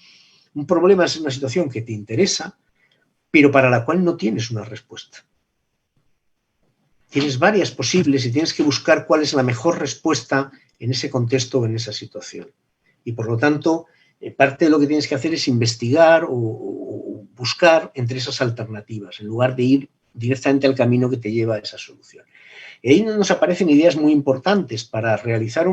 Un problema es una situación que te interesa, pero para la cual no tienes una respuesta. Tienes varias posibles y tienes que buscar cuál es la mejor respuesta en ese contexto o en esa situación. Y por lo tanto, parte de lo que tienes que hacer es investigar o buscar entre esas alternativas, en lugar de ir directamente al camino que te lleva a esa solución. Y ahí nos aparecen ideas muy importantes. Para realizar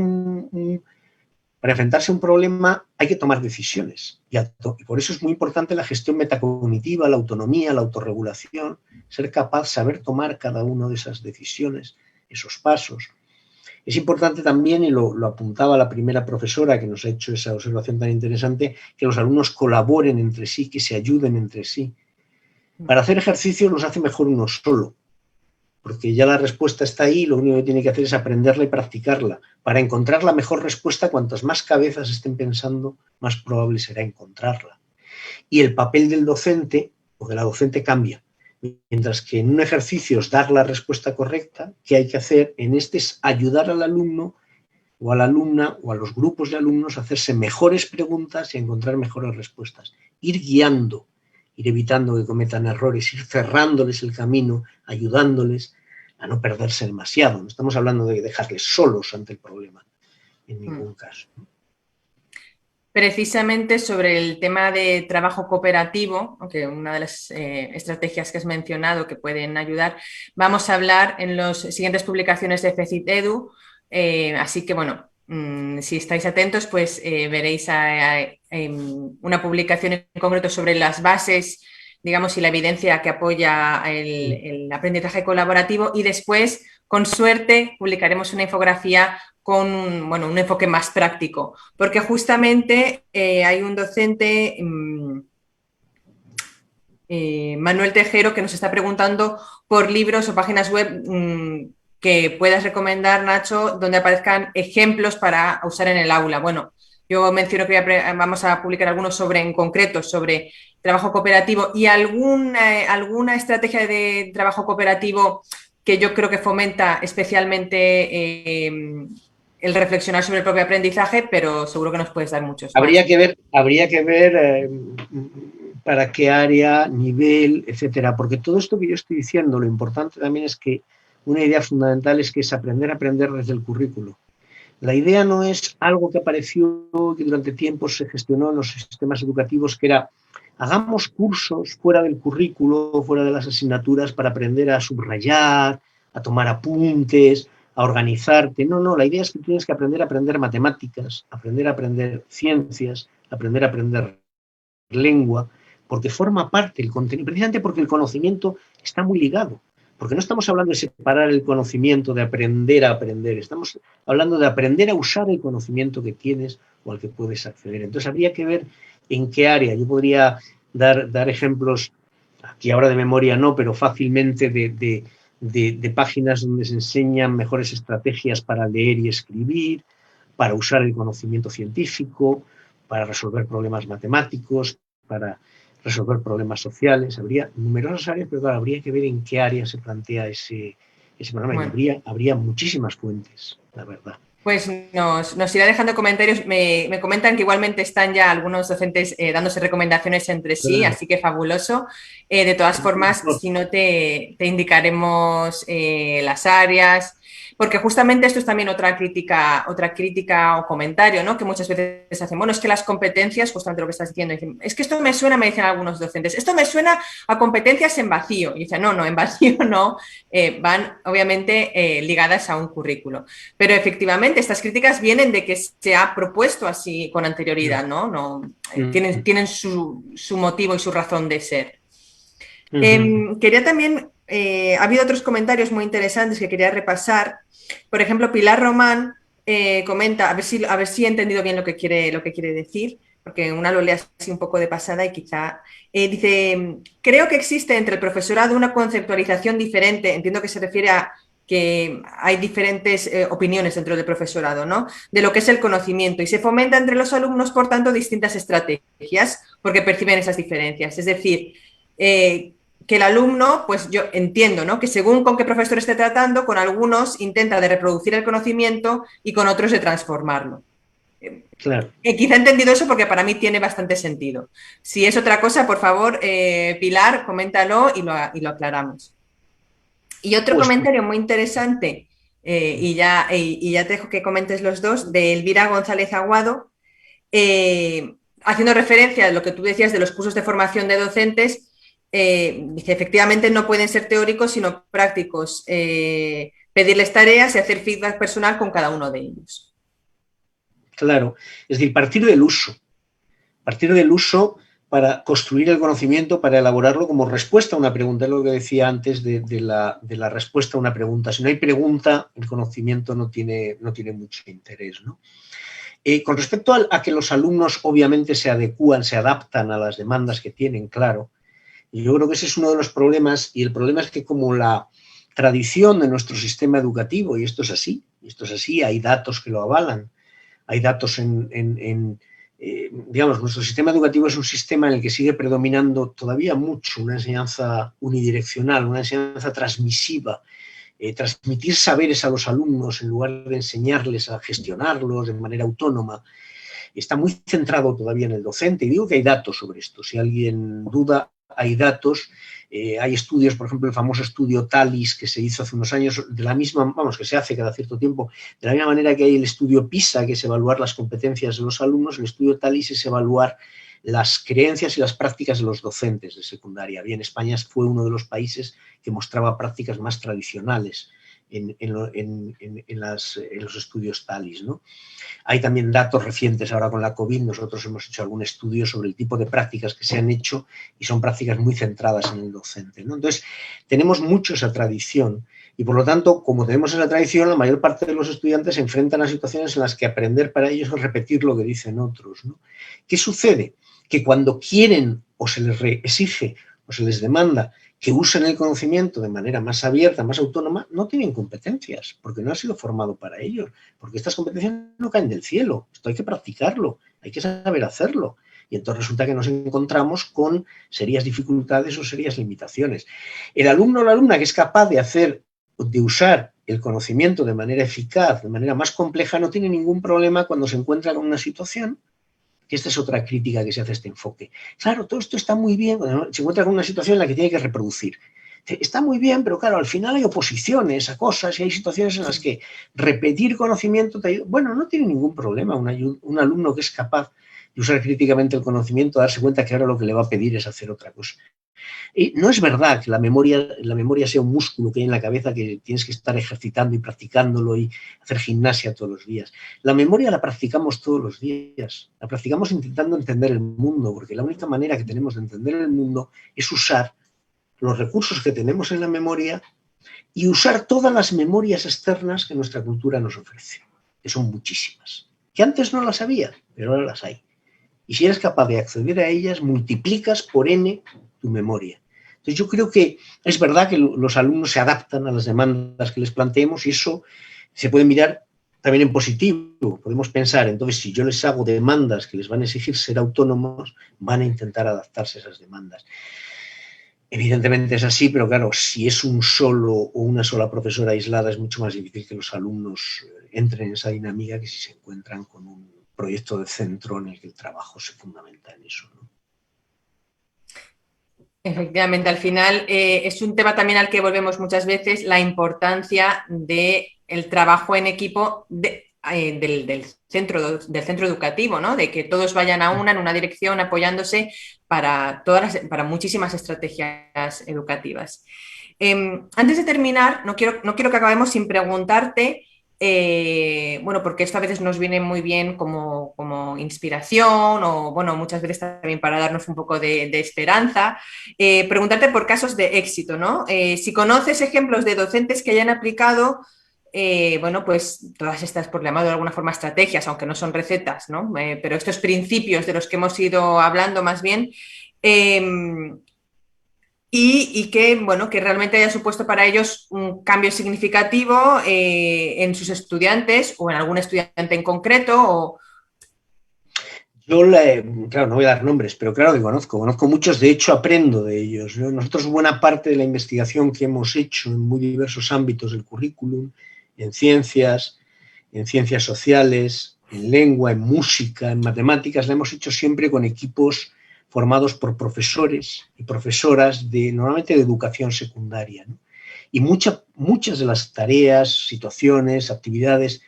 para enfrentarse a un problema hay que tomar decisiones. Y por eso es muy importante la gestión metacognitiva, la autonomía, la autorregulación, ser capaz de saber tomar cada una de esas decisiones, esos pasos. Es importante también, y lo apuntaba la primera profesora que nos ha hecho esa observación tan interesante, que los alumnos colaboren entre sí, que se ayuden entre sí. Para hacer ejercicios los hace mejor uno solo, porque ya la respuesta está ahí, lo único que tiene que hacer es aprenderla y practicarla. Para encontrar la mejor respuesta, cuantas más cabezas estén pensando, más probable será encontrarla. Y el papel del docente o de la docente cambia. Mientras que en un ejercicio es dar la respuesta correcta, ¿qué hay que hacer? En este es ayudar al alumno o a la alumna o a los grupos de alumnos a hacerse mejores preguntas y a encontrar mejores respuestas. Ir guiando, ir evitando que cometan errores, ir cerrándoles el camino, ayudándoles a no perderse demasiado. No estamos hablando de dejarles solos ante el problema, en ningún caso. Precisamente sobre el tema de trabajo cooperativo, aunque una de las estrategias que has mencionado que pueden ayudar, vamos a hablar en las siguientes publicaciones de FECIT Edu, así que bueno, si estáis atentos, pues veréis una publicación en concreto sobre las bases, digamos, y la evidencia que apoya el aprendizaje colaborativo, y después, con suerte, publicaremos una infografía con un enfoque más práctico, porque justamente hay un docente, Manuel Tejero, que nos está preguntando por libros o páginas web que puedas recomendar, Nacho, donde aparezcan ejemplos para usar en el aula. Bueno, yo menciono que vamos a publicar algunos en concreto sobre trabajo cooperativo y alguna estrategia de trabajo cooperativo que yo creo que fomenta especialmente el reflexionar sobre el propio aprendizaje, pero seguro que nos puedes dar muchos más. Habría que ver para qué área, nivel, etcétera, porque todo esto que yo estoy diciendo, lo importante también es que una idea fundamental es que es aprender a aprender desde el currículo. La idea no es algo que apareció, que durante tiempos se gestionó en los sistemas educativos, que era hagamos cursos fuera del currículo, fuera de las asignaturas, para aprender a subrayar, a tomar apuntes, a organizarte. No, la idea es que tienes que aprender a aprender matemáticas, aprender a aprender ciencias, aprender a aprender lengua, porque forma parte del contenido, precisamente porque el conocimiento está muy ligado. Porque no estamos hablando de separar el conocimiento, de aprender a aprender, estamos hablando de aprender a usar el conocimiento que tienes o al que puedes acceder. Entonces habría que ver en qué área. Yo podría dar ejemplos, aquí ahora de memoria no, pero fácilmente de páginas donde se enseñan mejores estrategias para leer y escribir, para usar el conocimiento científico, para resolver problemas matemáticos, para resolver problemas sociales. Habría numerosas áreas, pero claro, habría que ver en qué área se plantea ese programa. Bueno. Y habría muchísimas fuentes, la verdad. Pues nos irá dejando comentarios. Me comentan que igualmente están ya algunos docentes dándose recomendaciones entre sí, claro. Así que fabuloso. De todas formas, si no, te indicaremos las áreas, porque justamente esto es también otra crítica o comentario, ¿no? Que muchas veces hacen. Bueno, es que las competencias, justamente lo que estás diciendo, dicen, es que esto me suena, me dicen algunos docentes, esto me suena a competencias en vacío. Y dicen, no, en vacío no, van obviamente ligadas a un currículo. Pero efectivamente, estas críticas vienen de que se ha propuesto así con anterioridad, ¿no? Tienen su motivo y su razón de ser. Quería también, ha habido otros comentarios muy interesantes que quería repasar. Por ejemplo, Pilar Román comenta, a ver si he entendido bien lo que quiere decir, porque una lo lee así un poco de pasada y quizá dice, creo que existe entre el profesorado una conceptualización diferente, entiendo que se refiere a que hay diferentes opiniones dentro del profesorado, ¿no? De lo que es el conocimiento y se fomenta entre los alumnos, por tanto, distintas estrategias porque perciben esas diferencias. Es decir, que el alumno, pues yo entiendo, ¿no? Que según con qué profesor esté tratando, con algunos intenta de reproducir el conocimiento y con otros de transformarlo. Claro. Quizá he entendido eso porque para mí tiene bastante sentido. Si es otra cosa, por favor, Pilar, coméntalo y lo aclaramos. Y otro comentario muy interesante, y ya te dejo que comentes los dos, de Elvira González Aguado, haciendo referencia a lo que tú decías de los cursos de formación de docentes. Dice, efectivamente no pueden ser teóricos sino prácticos, pedirles tareas y hacer feedback personal con cada uno de ellos. Claro, es decir, partir del uso para construir el conocimiento, para elaborarlo como respuesta a una pregunta. Es lo que decía antes de la respuesta a una pregunta. Si no hay pregunta, el conocimiento no tiene mucho interés, ¿no? Con respecto a que los alumnos obviamente se adecúan, se adaptan a las demandas que tienen, claro, yo creo que ese es uno de los problemas, y el problema es que como la tradición de nuestro sistema educativo, y esto es así, hay datos que lo avalan, hay datos digamos, nuestro sistema educativo es un sistema en el que sigue predominando todavía mucho una enseñanza unidireccional, una enseñanza transmisiva, transmitir saberes a los alumnos en lugar de enseñarles a gestionarlos de manera autónoma. Está muy centrado todavía en el docente, y digo que hay datos sobre esto. Si alguien duda, hay datos. Hay estudios, por ejemplo, el famoso estudio TALIS que se hizo hace unos años, de la misma, vamos, que se hace cada cierto tiempo, de la misma manera que hay el estudio PISA, que es evaluar las competencias de los alumnos, el estudio TALIS es evaluar las creencias y las prácticas de los docentes de secundaria. Bien, España fue uno de los países que mostraba prácticas más tradicionales en los estudios TALIS, ¿no? Hay también datos recientes ahora con la COVID. Nosotros hemos hecho algún estudio sobre el tipo de prácticas que se han hecho y son prácticas muy centradas en el docente, ¿no? Entonces, tenemos mucho esa tradición y, por lo tanto, como tenemos esa tradición, la mayor parte de los estudiantes se enfrentan a situaciones en las que aprender para ellos es repetir lo que dicen otros, ¿no? ¿Qué sucede? Que cuando quieren o se les exige o se les demanda que usen el conocimiento de manera más abierta, más autónoma, no tienen competencias, porque no ha sido formado para ellos, porque estas competencias no caen del cielo, esto hay que practicarlo, hay que saber hacerlo. Y entonces resulta que nos encontramos con serias dificultades o serias limitaciones. El alumno o la alumna que es capaz de usar el conocimiento de manera eficaz, de manera más compleja, no tiene ningún problema cuando se encuentra con una situación, que esta es otra crítica que se hace a este enfoque. Claro, todo esto está muy bien cuando se encuentra con una situación en la que tiene que reproducir. Está muy bien, pero claro, al final hay oposiciones a cosas y hay situaciones en las que repetir conocimiento te ayuda. Bueno, no tiene ningún problema un alumno que es capaz de usar críticamente el conocimiento, darse cuenta que ahora lo que le va a pedir es hacer otra cosa. Y no es verdad que la memoria sea un músculo que hay en la cabeza que tienes que estar ejercitando y practicándolo y hacer gimnasia todos los días. La memoria la practicamos todos los días. La practicamos intentando entender el mundo, porque la única manera que tenemos de entender el mundo es usar los recursos que tenemos en la memoria y usar todas las memorias externas que nuestra cultura nos ofrece, que son muchísimas. Que antes no las había, pero ahora las hay. Y si eres capaz de acceder a ellas, multiplicas por n tu memoria. Entonces yo creo que es verdad que los alumnos se adaptan a las demandas que les planteemos y eso se puede mirar también en positivo. Podemos pensar, entonces, si yo les hago demandas que les van a exigir ser autónomos, van a intentar adaptarse a esas demandas. Evidentemente es así, pero claro, si es un solo o una sola profesora aislada, es mucho más difícil que los alumnos entren en esa dinámica que si se encuentran con un proyecto de centro en el que el trabajo se fundamenta en eso, ¿no? Efectivamente, al final es un tema también al que volvemos muchas veces, la importancia del trabajo en equipo del centro educativo, ¿no? De que todos vayan en una dirección apoyándose para muchísimas estrategias educativas. Antes de terminar, no quiero que acabemos sin preguntarte, bueno, porque esto a veces nos viene muy bien como inspiración o, bueno, muchas veces también para darnos un poco de esperanza, preguntarte por casos de éxito, ¿no? Si conoces ejemplos de docentes que hayan aplicado, bueno, pues todas estas, por llamarlo de alguna forma, estrategias, aunque no son recetas, ¿no? Pero estos principios de los que hemos ido hablando más bien, y que, bueno, que realmente haya supuesto para ellos un cambio significativo en sus estudiantes o en algún estudiante en concreto. Yo, claro, no voy a dar nombres, pero claro que conozco muchos, de hecho aprendo de ellos, ¿no? Nosotros buena parte de la investigación que hemos hecho en muy diversos ámbitos del currículum, en ciencias sociales, en lengua, en música, en matemáticas, la hemos hecho siempre con equipos formados por profesores y profesoras normalmente de educación secundaria, ¿no? Y muchas de las tareas, situaciones, actividades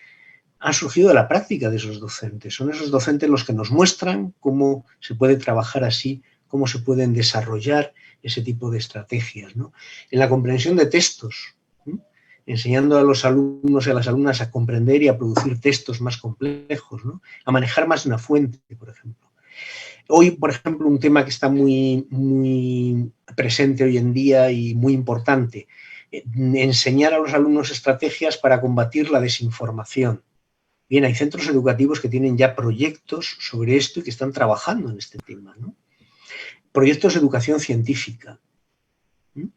han surgido de la práctica de esos docentes. Son esos docentes los que nos muestran cómo se puede trabajar así, cómo se pueden desarrollar ese tipo de estrategias, ¿no? En la comprensión de textos, ¿no? Enseñando a los alumnos y a las alumnas a comprender y a producir textos más complejos, ¿no? A manejar más una fuente, por ejemplo. Hoy, por ejemplo, un tema que está muy, muy presente hoy en día y muy importante, enseñar a los alumnos estrategias para combatir la desinformación. Bien, hay centros educativos que tienen ya proyectos sobre esto y que están trabajando en este tema, ¿no? Proyectos de educación científica. En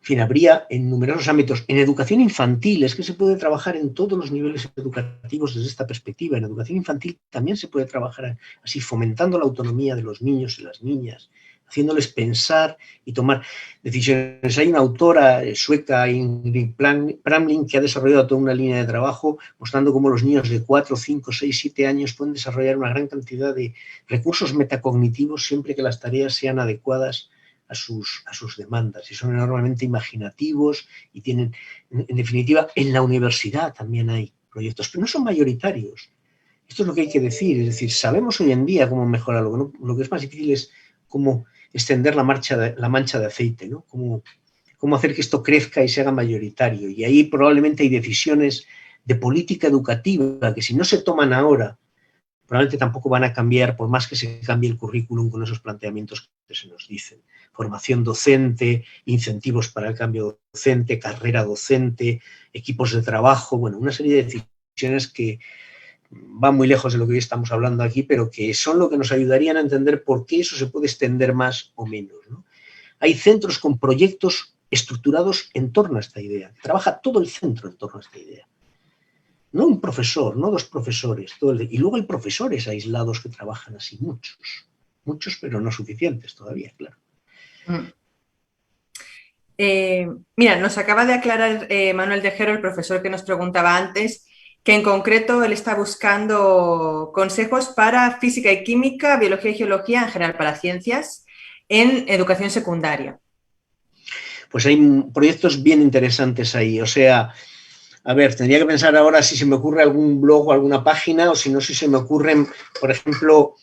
fin, habría en numerosos ámbitos. En educación infantil es que se puede trabajar en todos los niveles educativos desde esta perspectiva. En educación infantil también se puede trabajar así, fomentando la autonomía de los niños y las niñas, haciéndoles pensar y tomar decisiones. Hay una autora sueca, Ingrid Pramling, que ha desarrollado toda una línea de trabajo mostrando cómo los niños de 4, 5, 6, 7 años pueden desarrollar una gran cantidad de recursos metacognitivos siempre que las tareas sean adecuadas a sus demandas, y son enormemente imaginativos y tienen, en definitiva, en la universidad también hay proyectos, pero no son mayoritarios. Esto es lo que hay que decir, es decir, sabemos hoy en día cómo mejorarlo, ¿no? Lo que es más difícil es cómo extender la mancha de aceite, ¿no? Cómo hacer que esto crezca y se haga mayoritario, y ahí probablemente hay decisiones de política educativa que si no se toman ahora, probablemente tampoco van a cambiar, por más que se cambie el currículum con esos planteamientos que se nos dicen. Formación docente, incentivos para el cambio docente, carrera docente, equipos de trabajo, bueno, una serie de decisiones que van muy lejos de lo que hoy estamos hablando aquí, pero que son lo que nos ayudarían a entender por qué eso se puede extender más o menos, ¿no? Hay centros con proyectos estructurados en torno a esta idea. Trabaja todo el centro en torno a esta idea. No un profesor, no dos profesores. Y luego hay profesores aislados que trabajan así, muchos, pero no suficientes todavía, claro. Mira, nos acaba de aclarar Manuel Tejero, el profesor que nos preguntaba antes, que en concreto él está buscando consejos para física y química, biología y geología, en general para ciencias, en educación secundaria. Pues hay proyectos bien interesantes ahí, o sea, a ver, tendría que pensar ahora si se me ocurre algún blog o alguna página, o si no, si se me ocurren, por ejemplo...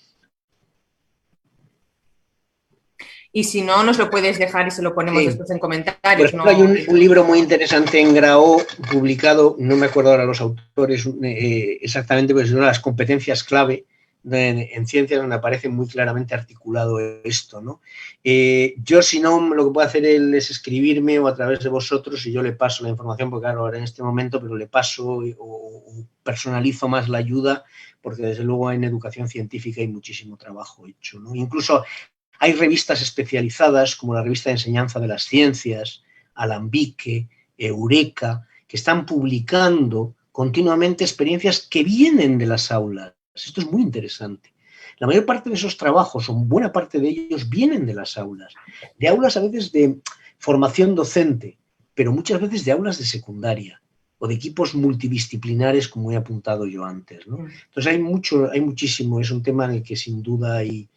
Y si no, nos lo puedes dejar y se lo ponemos después en comentarios. Por ejemplo, hay un libro muy interesante en Graó, publicado, no me acuerdo ahora los autores exactamente, pero son las competencias clave en ciencias, donde aparece muy claramente articulado esto, ¿no? Yo, si no, lo que puedo hacer es escribirme o a través de vosotros y yo le paso la información, porque claro, ahora en este momento, pero le paso o personalizo más la ayuda, porque desde luego en educación científica hay muchísimo trabajo hecho, ¿no? Incluso hay revistas especializadas, como la revista de enseñanza de las ciencias, Alambique, Eureka, que están publicando continuamente experiencias que vienen de las aulas. Esto es muy interesante. La mayor parte de esos trabajos, o buena parte de ellos, vienen de las aulas. De aulas a veces de formación docente, pero muchas veces de aulas de secundaria o de equipos multidisciplinares, como he apuntado yo antes, ¿no? Entonces hay muchísimo, es un tema en el que sin duda hay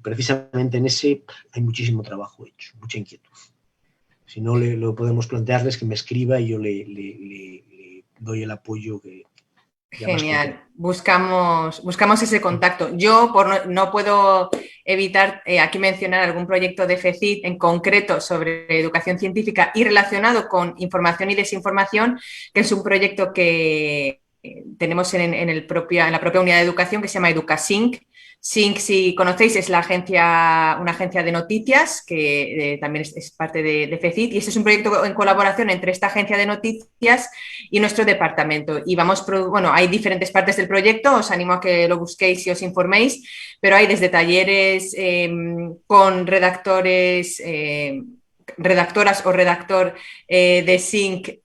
precisamente en ese hay muchísimo trabajo hecho, mucha inquietud. Si no, lo podemos plantearles que me escriba y yo le doy el apoyo que... Genial, buscamos ese contacto. Yo no puedo evitar aquí mencionar algún proyecto de FECID en concreto sobre educación científica y relacionado con información y desinformación, que es un proyecto que tenemos en la propia unidad de educación, que se llama EducaSync. Sync, si conocéis, es una agencia de noticias que también es parte de FECID, y este es un proyecto en colaboración entre esta agencia de noticias y nuestro departamento. Y hay diferentes partes del proyecto, os animo a que lo busquéis y os informéis, pero hay desde talleres con redactores, redactoras o redactor de Sync,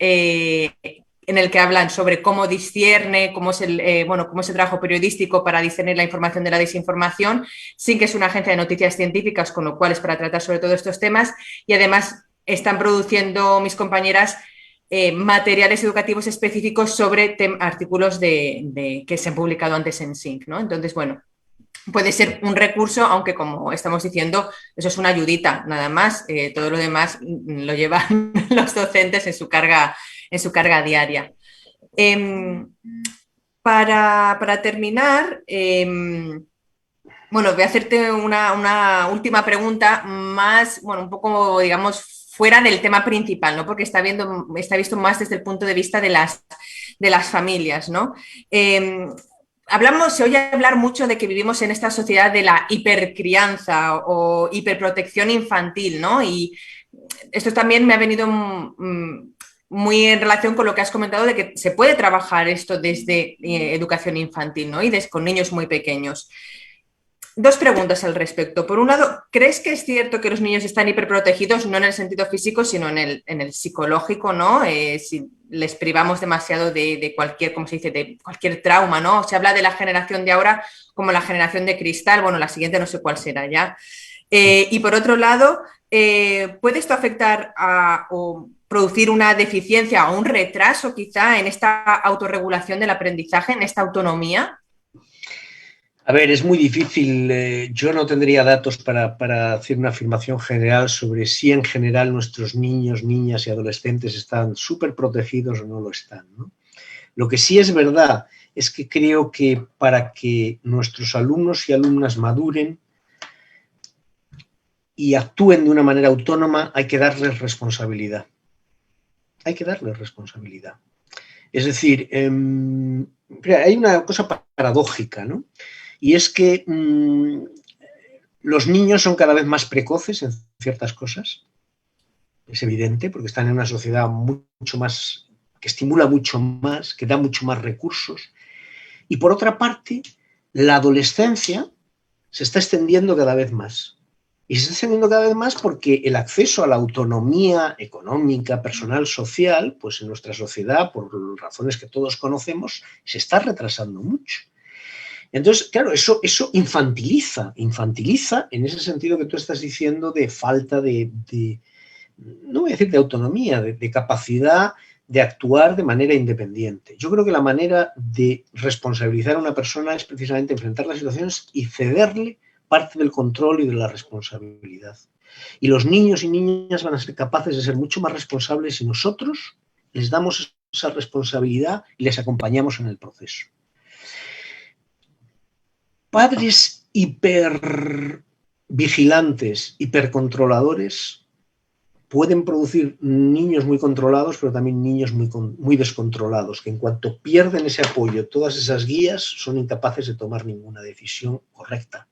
en el que hablan sobre cómo discierne, cómo es el trabajo periodístico para discernir la información de la desinformación. Sync es una agencia de noticias científicas, con lo cual es para tratar sobre todo estos temas, y además están produciendo mis compañeras materiales educativos específicos sobre artículos que se han publicado antes en Sync, ¿no? Entonces, bueno, puede ser un recurso, aunque como estamos diciendo, eso es una ayudita, nada más. Todo lo demás lo llevan los docentes en su carga diaria. Para terminar, voy a hacerte una última pregunta más, un poco, digamos, fuera del tema principal, ¿no? Porque está visto más desde el punto de vista de las familias, ¿no? se oye hablar mucho de que vivimos en esta sociedad de la hipercrianza o hiperprotección infantil, ¿no? Y esto también me ha venido muy en relación con lo que has comentado de que se puede trabajar esto desde educación infantil, ¿no? Con niños muy pequeños. Dos preguntas al respecto. Por un lado, ¿crees que es cierto que los niños están hiperprotegidos, no en el sentido físico, sino en el psicológico, ¿no? Si les privamos demasiado de cualquier, ¿cómo se dice?, de cualquier trauma, ¿no? Se habla de la generación de ahora como la generación de cristal, bueno, la siguiente no sé cuál será ya. Y por otro lado, ¿puede esto afectar o producir una deficiencia o un retraso quizá en esta autorregulación del aprendizaje, en esta autonomía? A ver, es muy difícil. Yo no tendría datos para hacer una afirmación general sobre si en general nuestros niños, niñas y adolescentes están súper protegidos o no lo están, ¿no? Lo que sí es verdad es que creo que para que nuestros alumnos y alumnas maduren y actúen de una manera autónoma, hay que darles responsabilidad. Hay que darles responsabilidad. Es decir, hay una cosa paradójica, ¿no? Y es que los niños son cada vez más precoces en ciertas cosas. Es evidente, porque están en una sociedad mucho más, que estimula mucho más, que da mucho más recursos. Y por otra parte, la adolescencia se está extendiendo cada vez más. Y se está extendiendo cada vez más porque el acceso a la autonomía económica, personal, social, pues en nuestra sociedad, por razones que todos conocemos, se está retrasando mucho. Entonces, claro, eso infantiliza en ese sentido que tú estás diciendo de falta no voy a decir de autonomía, de capacidad de actuar de manera independiente. Yo creo que la manera de responsabilizar a una persona es precisamente enfrentar las situaciones y cederle parte del control y de la responsabilidad. Y los niños y niñas van a ser capaces de ser mucho más responsables si nosotros les damos esa responsabilidad y les acompañamos en el proceso. Padres hipervigilantes, hipercontroladores, pueden producir niños muy controlados, pero también niños muy descontrolados, que en cuanto pierden ese apoyo, todas esas guías, son incapaces de tomar ninguna decisión correcta,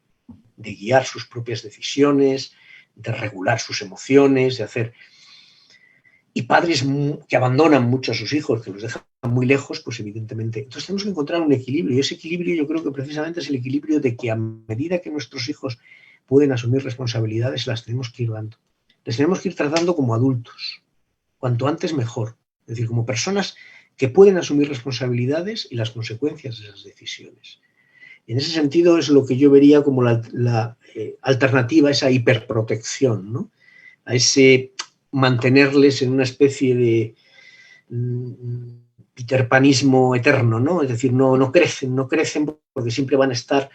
de guiar sus propias decisiones, de regular sus emociones, de hacer... Y padres que abandonan mucho a sus hijos, que los dejan muy lejos, pues evidentemente. Entonces tenemos que encontrar un equilibrio, y ese equilibrio yo creo que precisamente es el equilibrio de que a medida que nuestros hijos pueden asumir responsabilidades, las tenemos que ir dando. Les tenemos que ir tratando como adultos, cuanto antes mejor, es decir, como personas que pueden asumir responsabilidades y las consecuencias de esas decisiones. En ese sentido es lo que yo vería como la alternativa a esa hiperprotección, ¿no? A ese mantenerles en una especie de peterpanismo eterno, ¿no? Es decir, no crecen porque siempre van a estar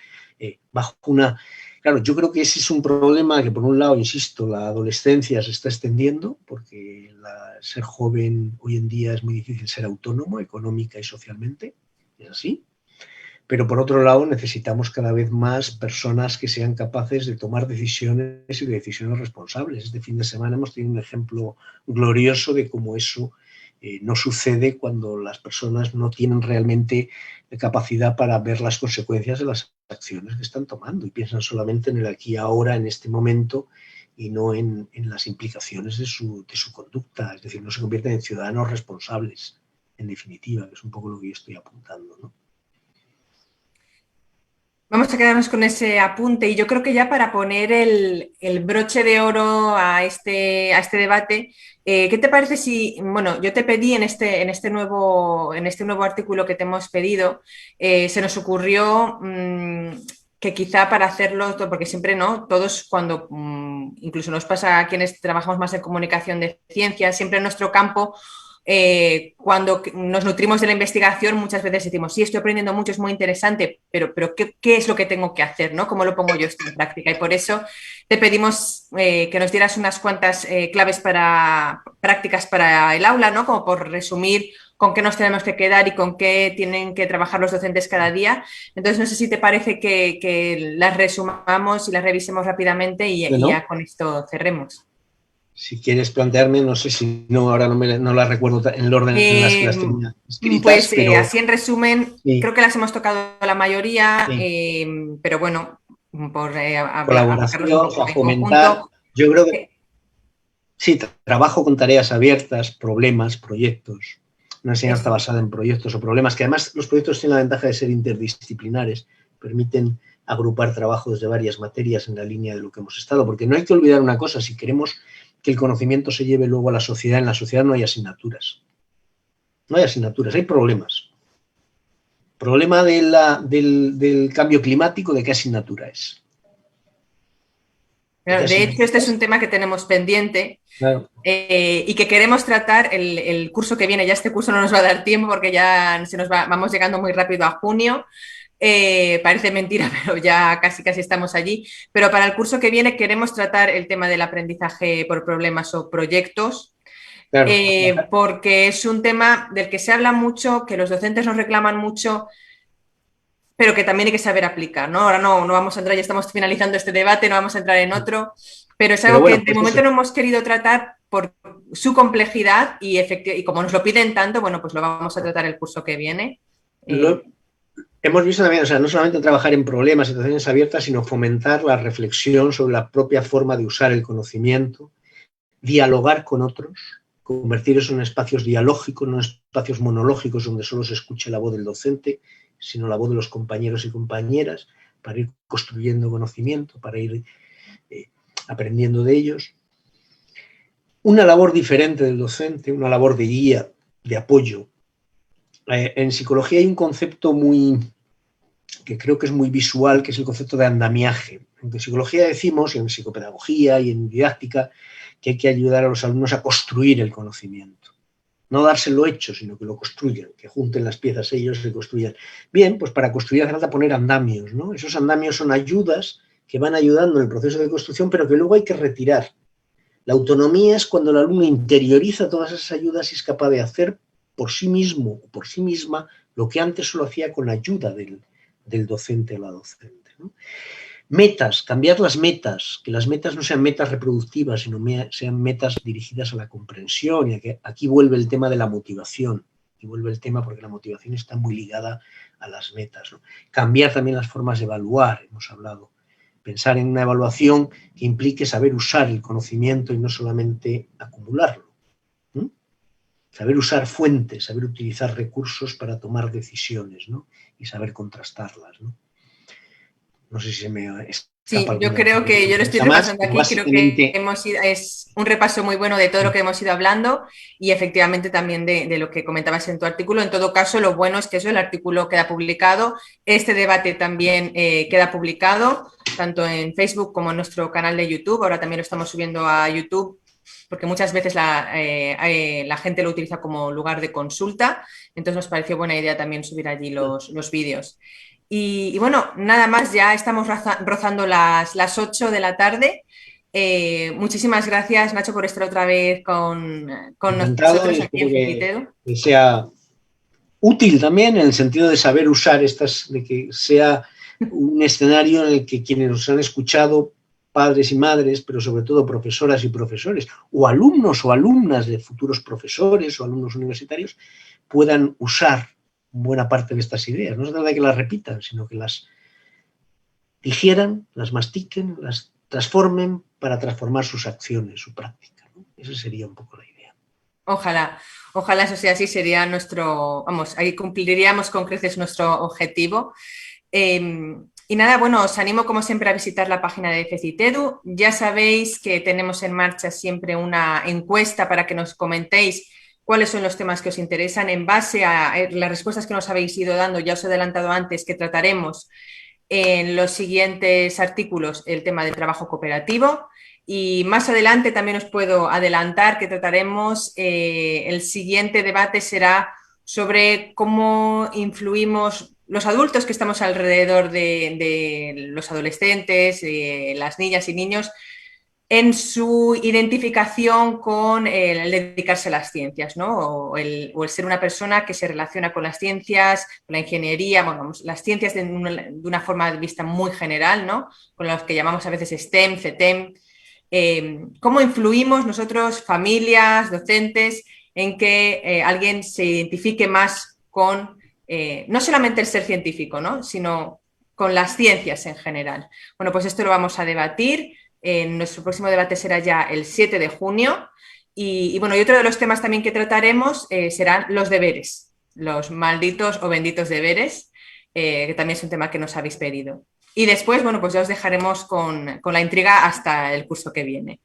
bajo una... Claro, yo creo que ese es un problema que, por un lado, insisto, la adolescencia se está extendiendo porque ser joven hoy en día es muy difícil ser autónomo económica y socialmente, es así. Pero por otro lado necesitamos cada vez más personas que sean capaces de tomar decisiones y de decisiones responsables. Este fin de semana hemos tenido un ejemplo glorioso de cómo eso no sucede cuando las personas no tienen realmente capacidad para ver las consecuencias de las acciones que están tomando y piensan solamente en el aquí y ahora, en este momento, y no en las implicaciones de su conducta. Es decir, no se convierten en ciudadanos responsables, en definitiva, que es un poco lo que yo estoy apuntando, ¿no? Vamos a quedarnos con ese apunte y yo creo que ya para poner el broche de oro a este debate, ¿qué te parece si, bueno, yo te pedí en este nuevo artículo que te hemos pedido, se nos ocurrió que quizá para hacerlo, porque siempre no, todos cuando, incluso nos pasa a quienes trabajamos más en comunicación de ciencias, siempre en nuestro campo, cuando nos nutrimos de la investigación, muchas veces decimos, sí, estoy aprendiendo mucho, es muy interesante, pero ¿qué es lo que tengo que hacer? ¿No? ¿Cómo lo pongo yo esto en práctica? Y por eso te pedimos que nos dieras unas cuantas claves prácticas para el aula, ¿no? Como por resumir con qué nos tenemos que quedar y con qué tienen que trabajar los docentes cada día. Entonces, no sé si te parece que las resumamos y las revisemos rápidamente y Bueno, ya con esto cerremos. Si quieres plantearme, no sé si no, ahora no las recuerdo en el orden en las que las tenía escritas, pues pero así en resumen, sí, creo que las hemos tocado la mayoría, sí. pero bueno, por abarcarlos un Colaboración, o poco sea, en fomentar. conjunto. Yo creo que eh, sí, trabajo con tareas abiertas, problemas, proyectos. Una enseñanza Eso. basada en proyectos o problemas, que además los proyectos tienen la ventaja de ser interdisciplinares, permiten agrupar trabajos de varias materias en la línea de lo que hemos estado, porque no hay que olvidar una cosa, si queremos que el conocimiento se lleve luego a la sociedad, en la sociedad no hay asignaturas, no hay asignaturas, hay problemas. Problema del cambio climático, ¿de qué asignatura es? ¿De qué De hecho, asignatura este es es? un tema que tenemos pendiente Claro. y que queremos tratar el curso que viene. Ya este curso no nos va a dar tiempo porque ya vamos llegando muy rápido a junio. Parece mentira, pero ya casi casi estamos allí. Pero para el curso que viene queremos tratar el tema del aprendizaje por problemas o proyectos, Claro. porque es un tema del que se habla mucho, que los docentes nos reclaman mucho, pero que también hay que saber aplicar, ¿no? Ahora no vamos a entrar, ya estamos finalizando este debate, no vamos a entrar en otro, pero es Pero algo que bueno, de pues momento eso. no hemos querido tratar por su complejidad y como nos lo piden tanto, bueno, pues lo vamos a tratar el curso que viene. Lo, hemos visto también, o sea, no solamente trabajar en problemas, situaciones abiertas, sino fomentar la reflexión sobre la propia forma de usar el conocimiento, dialogar con otros, convertir eso en espacios dialógicos, no en espacios monológicos donde solo se escuche la voz del docente, sino la voz de los compañeros y compañeras, para ir construyendo conocimiento, para ir aprendiendo de ellos. Una labor diferente del docente, una labor de guía, de apoyo. En psicología hay un concepto que creo que es muy visual, que es el concepto de andamiaje. En psicología decimos, y en psicopedagogía y en didáctica, que hay que ayudar a los alumnos a construir el conocimiento. No dárselo hecho, sino que lo construyan, que junten las piezas ellos y construyan. Bien, pues para construir hace falta poner andamios, ¿no? Esos andamios son ayudas que van ayudando en el proceso de construcción, pero que luego hay que retirar. La autonomía es cuando el alumno interioriza todas esas ayudas y es capaz de hacer por sí mismo o por sí misma lo que antes solo hacía con ayuda del docente o la docente, ¿no? Metas, cambiar las metas, que las metas no sean metas reproductivas, sino sean metas dirigidas a la comprensión. Y aquí vuelve el tema de la motivación. Y vuelve el tema porque la motivación está muy ligada a las metas, ¿no? Cambiar también las formas de evaluar, hemos hablado. Pensar en una evaluación que implique saber usar el conocimiento y no solamente acumularlo. ¿No? Saber usar fuentes, saber utilizar recursos para tomar decisiones, ¿no? Y saber contrastarlas, ¿no? No sé si se me escapa Sí, yo alguna creo que yo lo estoy cosa más, repasando pero aquí, creo que básicamente es un repaso muy bueno de todo lo que hemos ido hablando y efectivamente también de lo que comentabas en tu artículo. En todo caso, lo bueno es que eso, el artículo queda publicado, este debate también queda publicado, tanto en Facebook como en nuestro canal de YouTube. Ahora también lo estamos subiendo a YouTube porque muchas veces la gente lo utiliza como lugar de consulta, entonces nos pareció buena idea también subir allí los vídeos. Y bueno, nada más, ya estamos rozando las 8 de la tarde. Muchísimas gracias, Nacho, por estar otra vez con encantado nosotros y aquí espero en Cecitedo. que sea útil también en el sentido de saber usar estas, de que sea un escenario en el que quienes nos han escuchado, padres y madres, pero sobre todo profesoras y profesores, o alumnos o alumnas de futuros profesores o alumnos universitarios, puedan usar buena parte de estas ideas. No se trata de que las repitan, sino que las digieran, las mastiquen, las transformen para transformar sus acciones, su práctica, ¿no? Esa sería un poco la idea. Ojalá, ojalá eso sea así, sería vamos, ahí cumpliríamos con creces nuestro objetivo. Y nada, bueno, os animo como siempre a visitar la página de FECITEDU. Ya sabéis que tenemos en marcha siempre una encuesta para que nos comentéis cuáles son los temas que os interesan. En base a las respuestas que nos habéis ido dando, ya os he adelantado antes que trataremos en los siguientes artículos el tema del trabajo cooperativo. Y más adelante también os puedo adelantar que trataremos, el siguiente debate será sobre cómo influimos los adultos que estamos alrededor de los adolescentes, las niñas y niños, en su identificación con el dedicarse a las ciencias, ¿no? O el ser una persona que se relaciona con las ciencias, con la ingeniería, bueno, las ciencias de una forma de vista muy general, ¿no? Con los que llamamos a veces STEM, CETEM. cómo influimos nosotros, familias, docentes, en que alguien se identifique más con no solamente el ser científico, ¿no? Sino con las ciencias en general. Bueno, pues esto lo vamos a debatir. Nuestro próximo debate será ya el 7 de junio. Bueno, y otro de los temas también que trataremos serán los deberes, los malditos o benditos deberes, que también es un tema que nos habéis pedido. Y después, bueno, pues ya os dejaremos con la intriga hasta el curso que viene.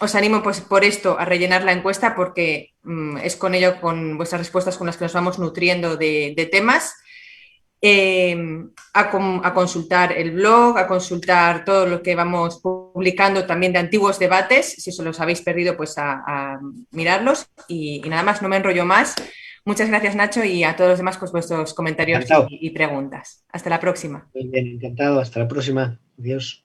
Os animo pues por esto a rellenar la encuesta porque es con ello, con vuestras respuestas con las que nos vamos nutriendo de temas. A consultar el blog, a consultar todo lo que vamos publicando también de antiguos debates. Si os los habéis perdido, pues a mirarlos. Y nada más, no me enrollo más. Muchas gracias, Nacho, y a todos los demás pues vuestros comentarios Encantado. y preguntas. Hasta la próxima. Muy bien, encantado. Hasta la próxima. Adiós.